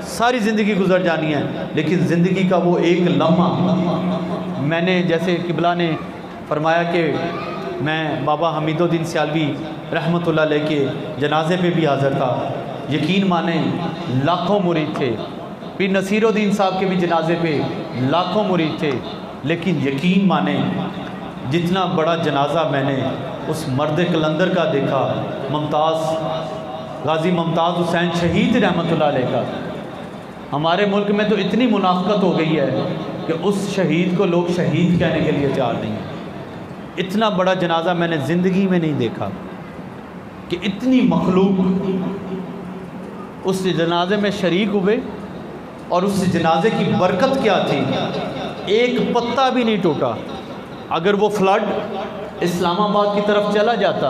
सारी ज़िंदगी गुज़र जानी है, लेकिन ज़िंदगी का वो एक लम्हा, मैंने जैसे किबला ने फरमाया कि मैं बाबा हमीदुद्दीन सियालवी रहमतुल्लाह अलैह के जनाजे पे भी हाज़िर था। यकीन माने लाखों मुरीद थे। पीर नसीरुद्दीन साहब के भी जनाजे पे लाखों मुरीद थे, लेकिन यकीन माने जितना बड़ा जनाजा मैंने उस मर्द कलंदर का देखा, गाज़ी मुमताज़ हुसैन शहीद रहमतुल्लाह अलैह का। हमारे मुल्क में तो इतनी मुनाफ़क़त हो गई है कि उस शहीद को लोग शहीद कहने के लिए तैयार नहीं है। इतना बड़ा जनाजा मैंने ज़िंदगी में नहीं देखा कि इतनी मखलूक उस जनाजे में शरीक हुए। और उस जनाजे की बरकत क्या थी, एक पत्ता भी नहीं टूटा। अगर वो फ्लड इस्लामाबाद की तरफ चला जाता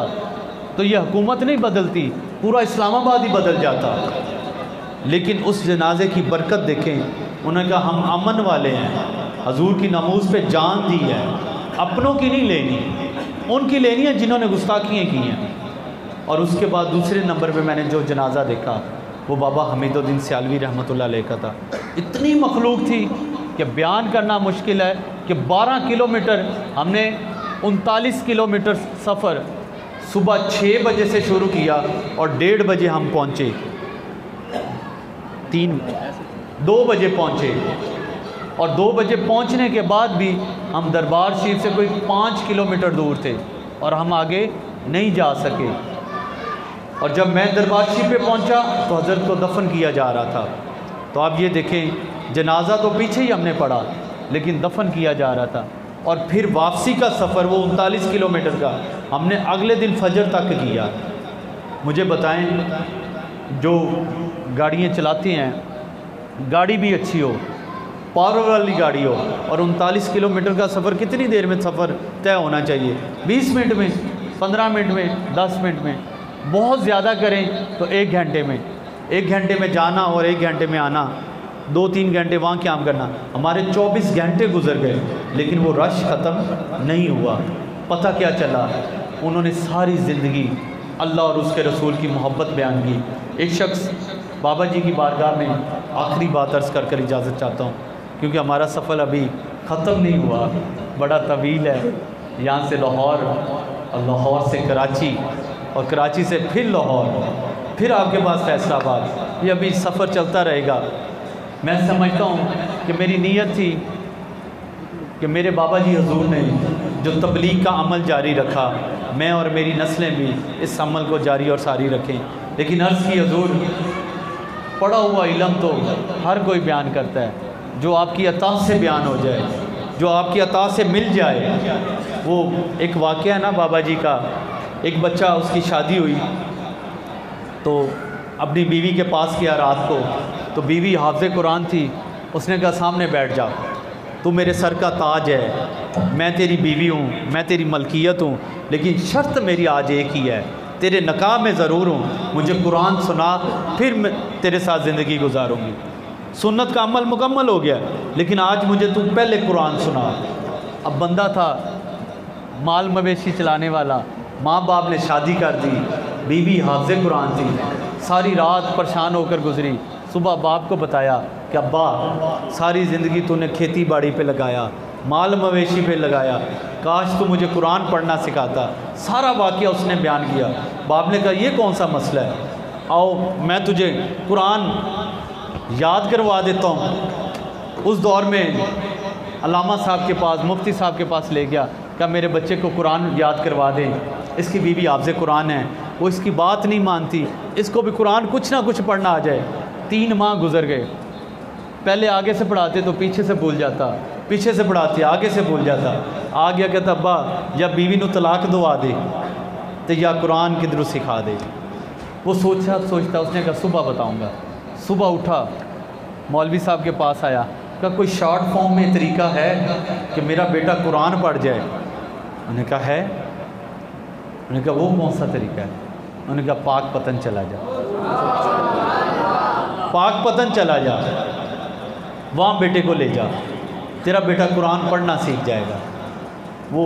तो ये हुकूमत नहीं बदलती, पूरा इस्लामाबाद ही बदल जाता। लेकिन उस जनाजे की बरकत देखें, उन्होंने कहा हम अमन वाले हैं, हजूर की नमूज़ पे जान दी है, अपनों की नहीं लेनी, उनकी लेनी है जिन्होंने गुस्ताखियाँ की हैं। और उसके बाद दूसरे नंबर पे मैंने जो जनाजा देखा वो बाबा हमीदुद्दीन सियालवी रहमतुल्लाह अलैह का था। इतनी मखलूक थी कि बयान करना मुश्किल है कि 12 किलोमीटर हमने 39 किलोमीटर सफ़र सुबह 6 बजे से शुरू किया और 1:30 बजे हम पहुँचे, 2 बजे पहुँचे। और 2 बजे पहुँचने के बाद भी हम दरबार शरीफ से कोई 5 किलोमीटर दूर थे और हम आगे नहीं जा सके। और जब मैं दरबार शरीफ पे पहुँचा तो हज़रत को दफन किया जा रहा था। तो आप ये देखें, जनाजा तो पीछे ही हमने पढ़ा, लेकिन दफन किया जा रहा था। और फिर वापसी का सफ़र वो 39 किलोमीटर का हमने अगले दिन फजर तक किया। मुझे बताएं, जो गाड़ियाँ चलाते हैं, गाड़ी भी अच्छी हो, पावर वाली गाड़ी हो, और 39 किलोमीटर का सफ़र कितनी देर में सफ़र तय होना चाहिए? 20 मिनट में, 15 मिनट में, 10 मिनट में। बहुत ज़्यादा करें तो 1 घंटे में, 1 घंटे में जाना और 1 घंटे में आना, 2-3 घंटे वहाँ क़याम करना। हमारे 24 घंटे गुजर गए, लेकिन वो रश ख़त्म नहीं हुआ। पता क्या चला, उन्होंने सारी ज़िंदगी अल्लाह और उसके रसूल की मोहब्बत बयान की। एक शख्स बाबा जी की बारगाह में आखिरी बात अर्ज़ कर इजाज़त चाहता हूँ, क्योंकि हमारा सफ़र अभी ख़त्म नहीं हुआ, बड़ा तवील है। यहाँ से लाहौर और लाहौर से कराची और कराची से फिर लाहौर, फिर आपके पास फैसलाबाद, ये अभी सफ़र चलता रहेगा। मैं समझता हूँ कि मेरी नीयत थी कि मेरे बाबा जी हुजूर ने जो तबलीग का अमल जारी रखा, मैं और मेरी नस्लें भी इस अमल को जारी और सारी रखें। लेकिन अर्ज़ की हुजूर, पढ़ा हुआ इल्म तो हर कोई बयान करता है, जो आपकी अता से बयान हो जाए, जो आपकी अता से मिल जाए। वो एक वाक़या है ना बाबा जी का, एक बच्चा, उसकी शादी हुई तो अपनी बीवी के पास किया रात को, तो बीवी हाफ़िज़ कुरान थी। उसने कहा सामने बैठ जा, तू मेरे सर का ताज है, मैं तेरी बीवी हूँ, मैं तेरी मलकियत हूँ, लेकिन शर्त मेरी आज एक ही है, तेरे निकाह में ज़रूर हूँ, मुझे कुरान सुना, फिर मैं तेरे साथ ज़िंदगी गुजारूँगी। सुन्नत का अमल मुकम्मल हो गया, लेकिन आज मुझे तू पहले कुरान सुना। अब बंदा था माल मवेशी चलाने वाला, माँ बाप ने शादी कर दी, बीवी हाफ़िज़ कुरान थी, सारी रात परेशान होकर गुजरी। सुबह बाप को बताया कि अब्बा सारी ज़िंदगी तूने खेती बाड़ी पे लगाया, माल मवेशी पे लगाया, काश तो मुझे कुरान पढ़ना सिखाता। सारा वाक़या उसने बयान किया। बाप ने कहा ये कौन सा मसला है, आओ मैं तुझे कुरान याद करवा देता हूँ। उस दौर में अल्लामा साहब के पास, मुफ्ती साहब के पास ले गया, क्या मेरे बच्चे को कुरान याद करवा दें, इसकी बीवी हाफ़िज़ कुरान है, वो इसकी बात नहीं मानती, इसको भी कुरान कुछ ना कुछ पढ़ना आ जाए। 3 माह गुजर गए। पहले आगे से पढ़ाते तो पीछे से भूल जाता, पीछे से पढ़ाते आगे से भूल जाता। आ गया कहता अब्बा या बीवी को तलाक दवा दे तो या कुरान किधरों सिखा दे। वो सोचता उसने कहा सुबह बताऊँगा। सुबह उठा, मौलवी साहब के पास आया, कहा कोई शॉर्ट फॉर्म में तरीका है कि मेरा बेटा कुरान पढ़ जाए। उन्होंने कहा है। उन्होंने कहा वो कौन सा तरीका है? उन्होंने कहा पाक पतन चला जा, पाक पतन चला जा, वहाँ बेटे को ले जा, तेरा बेटा कुरान पढ़ना सीख जाएगा। वो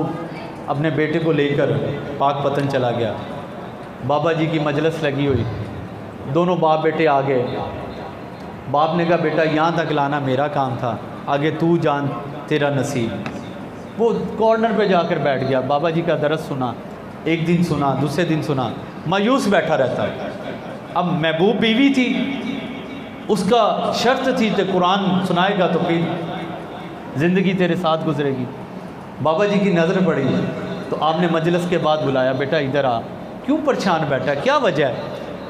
अपने बेटे को लेकर पाक पतन चला गया। बाबा जी की मजलिस लगी हुई, दोनों बाप बेटे आ गए। बाप ने कहा बेटा यहाँ तक लाना मेरा काम था, आगे तू जान तेरा नसीब। वो कॉर्नर पे जाकर बैठ गया। बाबा जी का दरस सुना, एक दिन सुना, दूसरे दिन सुना, मायूस बैठा रहता। अब महबूब बीवी थी, उसका शर्त थी कि कुरान सुनाएगा तो फिर ज़िंदगी तेरे साथ गुजरेगी। बाबा जी की नज़र पड़ी तो आपने मजलिस के बाद बुलाया, बेटा इधर आ, क्यों परेशान बैठा है, क्या वजह है?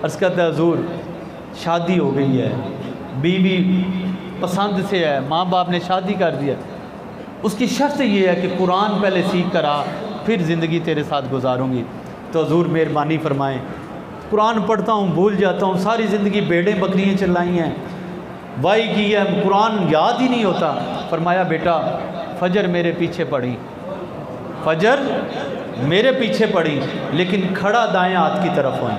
अर्ज़ करता है हुज़ूर शादी हो गई है, बीवी पसंद से है, माँ बाप ने शादी कर दिया, उसकी शर्त ये है कि कुरान पहले सीख कर आ, फिर ज़िंदगी तेरे साथ गुजारूंगी। तो हुज़ूर मेहरबानी फ़रमाएँ, कुरान पढ़ता हूँ भूल जाता हूँ, सारी ज़िंदगी भेड़ें बकरियाँ चलाई हैं, वाई की है, कुरान याद ही नहीं होता। फरमाया बेटा फजर मेरे पीछे पड़ी, फजर मेरे पीछे पड़ी, लेकिन खड़ा दाएं हाथ की तरफ हुई।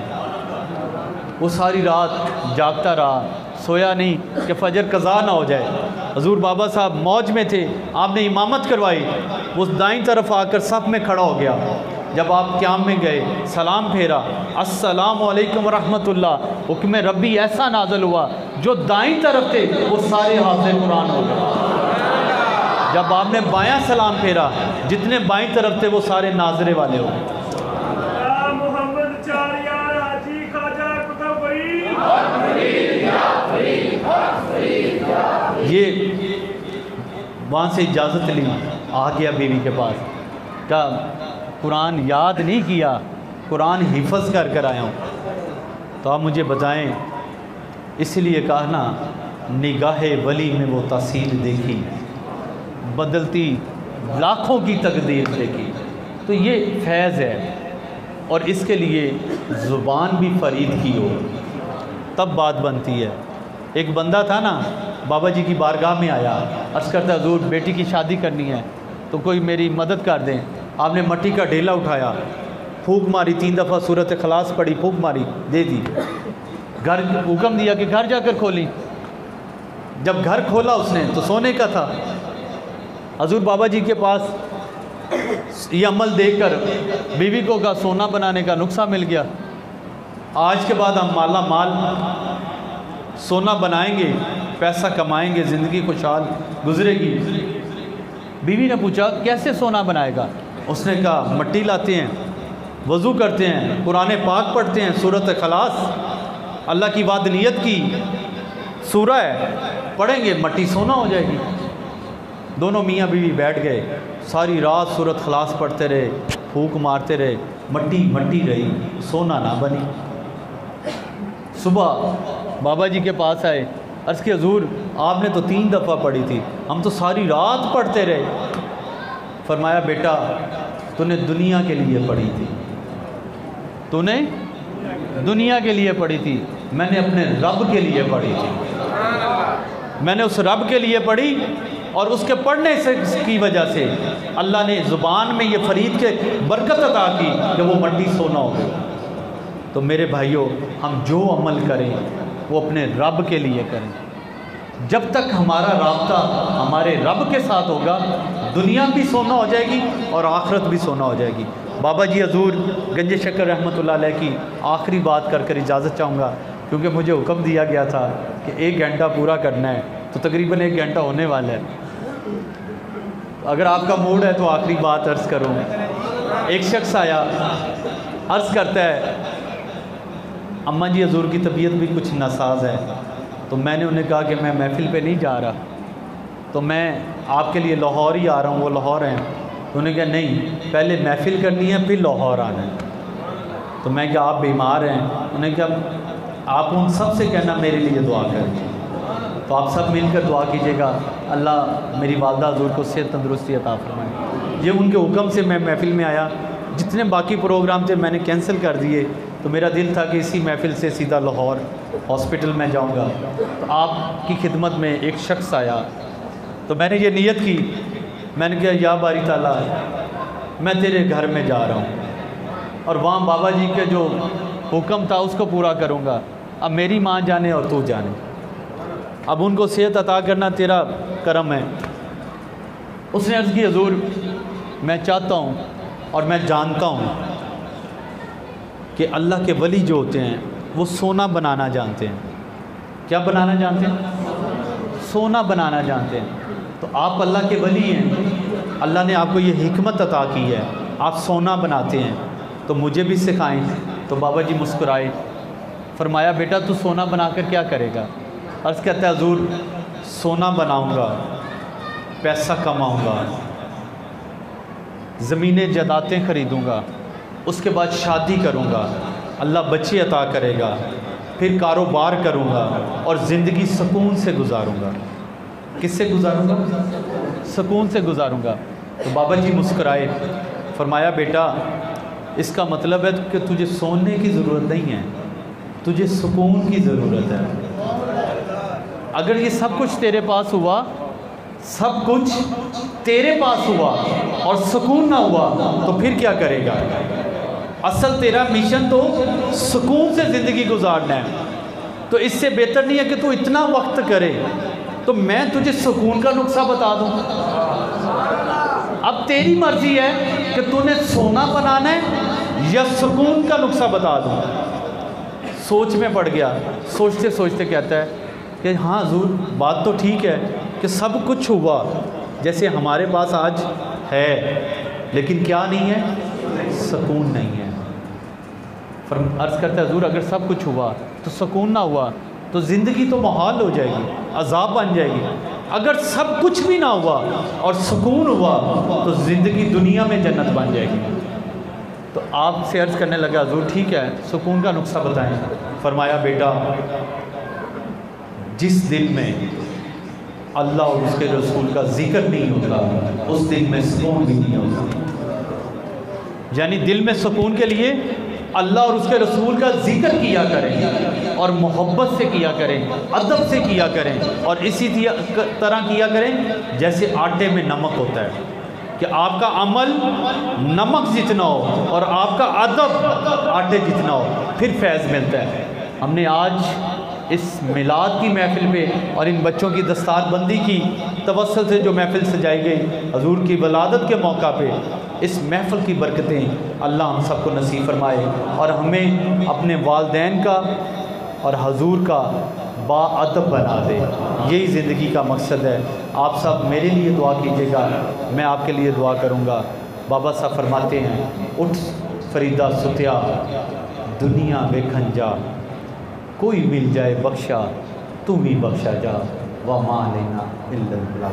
वो सारी रात जागता रहा, सोया नहीं कि फजर कज़ा ना हो जाए। हजूर बाबा साहब मौज में थे, आपने इमामत करवाई, वो दाईं तरफ आकर सफ में खड़ा हो गया। जब आप क़याम में गए, सलाम फेरा, अस्सलामु अलैकुम व रहमतुल्लाह, हुक्म रब्बी ऐसा नाज़िल हुआ, जो दाईं तरफ थे वो सारे हाफ़िज़ कुरान हो गए। जब आपने बायां सलाम फेरा, जितने बाईं तरफ थे वो सारे नाजरे वाले हो गए। ये वहाँ से इजाज़त ली, आ गया बीवी के पास, कहा कुरान याद नहीं किया, कुरान हिफ़्ज़ कर कर आया हूँ, तो आप मुझे बताएं। इसलिए कहा ना, निगाहे वली में वो तासीर देखी, बदलती लाखों की तकदीर देखी। तो ये फैज़ है, और इसके लिए ज़ुबान भी फ़रीद की हो तब बात बनती है। एक बंदा था ना, बाबा जी की बारगाह में आया, अर्ज़ करता हुज़ूर बेटी की शादी करनी है तो कोई मेरी मदद कर दें। आपने मट्टी का ढेला उठाया, फूंक मारी, 3 दफ़ा सूरत खलास पढ़ी, फूंक मारी, दे दी। घर हुक्म दिया कि घर जाकर खोली। जब घर खोला उसने तो सोने का था। हजूर बाबा जी के पास ये अमल देखकर बीवी को कहा सोना बनाने का नुस्खा मिल गया, आज के बाद हम माला माल सोना बनाएंगे, पैसा कमाएंगे, ज़िंदगी खुशहाल गुजरेगी। बीवी ने पूछा कैसे सोना बनाएगा? उसने कहा मट्टी लाते हैं, वज़ू करते हैं, कुरान पाक पढ़ते हैं, सूरत खलास अल्लाह की वाद नियत की सूरा है, पढ़ेंगे, मट्टी सोना हो जाएगी। दोनों मियाँ बीवी बैठ गए, सारी रात सूरत खलास पढ़ते रहे, फूंक मारते रहे, मट्टी मट्टी रही, सोना ना बनी। सुबह बाबा जी के पास आए, अर्ज़ की हुज़ूर आपने तो 3 दफ़ा पढ़ी थी, हम तो सारी रात पढ़ते रहे। फरमाया बेटा तूने दुनिया के लिए पढ़ी थी, तूने दुनिया के लिए पढ़ी थी, मैंने अपने रब के लिए पढ़ी थी। मैंने उस रब के लिए पढ़ी और उसके पढ़ने से की वजह से अल्लाह ने ज़ुबान में ये फरीद के बरकत अता की कि वो मट्टी सोना हो गई। तो मेरे भाइयों, हम जो अमल करें वो अपने रब के लिए करें। जब तक हमारा राब्ता हमारे रब के साथ होगा, दुनिया भी सोना हो जाएगी और आखिरत भी सोना हो जाएगी। बाबा जी हजूर गंज शक्कर रहमतुल्लाह अलैह की आखिरी बात कर कर इजाज़त चाहूँगा, क्योंकि मुझे हुक्म दिया गया था कि 1 घंटा पूरा करना है, तो तकरीबन 1 घंटा होने वाला है। अगर आपका मूड है तो आखिरी बात अर्ज़ करूँ। एक शख्स आया, अर्ज़ करता है अम्मा जी हजूर की तबीयत भी कुछ नासाज है, तो मैंने उन्हें कहा कि मैं महफ़िल पे नहीं जा रहा, तो मैं आपके लिए लाहौर ही आ रहा हूँ। वो लाहौर हैं, तो उन्होंने कहा नहीं, पहले महफ़िल करनी है फिर लाहौर आना है। तो मैं क्या आप बीमार हैं? उन्होंने कहा आप उन सब से कहना मेरे लिए दुआ करें। तो आप सब मिलकर दुआ कीजिएगा, अल्लाह मेरी वालदा हजूर को सेहत तंदुरुस्ती अता फरमाए। ये उनके हुक्म से मैं महफ़िल में आया। जितने बाकी प्रोग्राम थे मैंने कैंसिल कर दिए, तो मेरा दिल था कि इसी महफ़िल से सीधा लाहौर हॉस्पिटल में जाऊंगा। तो आपकी खिदमत में एक शख्स आया, तो मैंने ये नीयत की, मैंने कहा या बारी ताला मैं तेरे घर में जा रहा हूँ और वहाँ बाबा जी के जो हुक्म था उसको पूरा करूँगा। अब मेरी माँ जाने और तू जाने, अब उनको सेहत अता करना तेरा करम है। उसने अर्ज़ की हजूर मैं चाहता हूँ और मैं जानता हूँ कि अल्लाह के वली जो होते हैं वो सोना बनाना जानते हैं। क्या बनाना जानते हैं? सोना बनाना जानते हैं। तो आप अल्लाह के वली हैं, अल्लाह ने आपको ये हिकमत अता की है, आप सोना बनाते हैं, तो मुझे भी सिखाएं। तो बाबा जी मुस्कुराए, फरमाया बेटा तू सोना बनाकर क्या करेगा? अर्ज़ कहता है हजूर सोना बनाऊंगा, पैसा कमाऊंगा, ज़मीनें जदातें ख़रीदूँगा, उसके बाद शादी करूँगा, अल्लाह बच्चे अता करेगा, फिर कारोबार करूँगा और ज़िंदगी सुकून से गुजारूँगा। किससे गुजारूँगा? सुकून से गुजारूँगा। तो बाबा जी मुस्कुराए, फरमाया बेटा इसका मतलब है कि तुझे सोने की ज़रूरत नहीं है, तुझे सुकून की ज़रूरत है। अगर ये सब कुछ तेरे पास हुआ, सब कुछ तेरे पास हुआ और सुकून ना हुआ तो फिर क्या करेगा? असल तेरा मिशन तो सुकून से ज़िंदगी गुजारना है। तो इससे बेहतर नहीं है कि तू इतना वक्त करे, तो मैं तुझे सुकून का नुस्खा बता दूं। अब तेरी मर्जी है कि तूने सोना बनाना है या सुकून का नुस्खा बता दूं। सोच में पड़ गया, सोचते सोचते कहता है कि हाँ हजूर बात तो ठीक है कि सब कुछ हुआ जैसे हमारे पास आज है, लेकिन क्या नहीं है? सुकून नहीं है। अर्ज़ करता है हजूर अगर सब कुछ हुआ तो सुकून ना हुआ तो ज़िंदगी तो मुहाल हो जाएगी, अजाब बन जाएगी। अगर सब कुछ भी ना हुआ और सुकून हुआ तो ज़िंदगी दुनिया में जन्नत बन जाएगी। तो आपसे अर्ज़ करने लगा हजूर ठीक है सुकून का नुस्खा बताएं। फरमाया बेटा जिस दिन में अल्लाह और उसके रसूल का जिक्र नहीं होता उस दिन में सुकून भी नहीं होता। यानी दिल में सुकून के लिए अल्लाह और उसके रसूल का जिक्र किया करें और मोहब्बत से किया करें, अदब से किया करें और इसी तरह किया करें जैसे आटे में नमक होता है कि आपका अमल नमक जितना हो और आपका अदब आटे जितना हो, फिर फैज़ मिलता है। हमने आज इस मिलाद की महफ़िल पे और इन बच्चों की दस्तारबंदी की तवस्सुल से जो महफ़िल सजाई गई हजूर की वलादत के मौका पे, इस महफ़िल की बरकतें अल्लाह हम सबको नसीब फरमाए और हमें अपने वालिदैन का और हजूर का बाअदब बना दे। यही ज़िंदगी का मकसद है। आप सब मेरे लिए दुआ कीजिएगा, मैं आपके लिए दुआ करूँगा। बाबा साहब फरमाते हैं उठ फरीदा सुतिया दुनिया बेखन जा, कोई मिल जाए बख्शा तू भी बख्शा जा, व मा लेना इल्लल्लाह।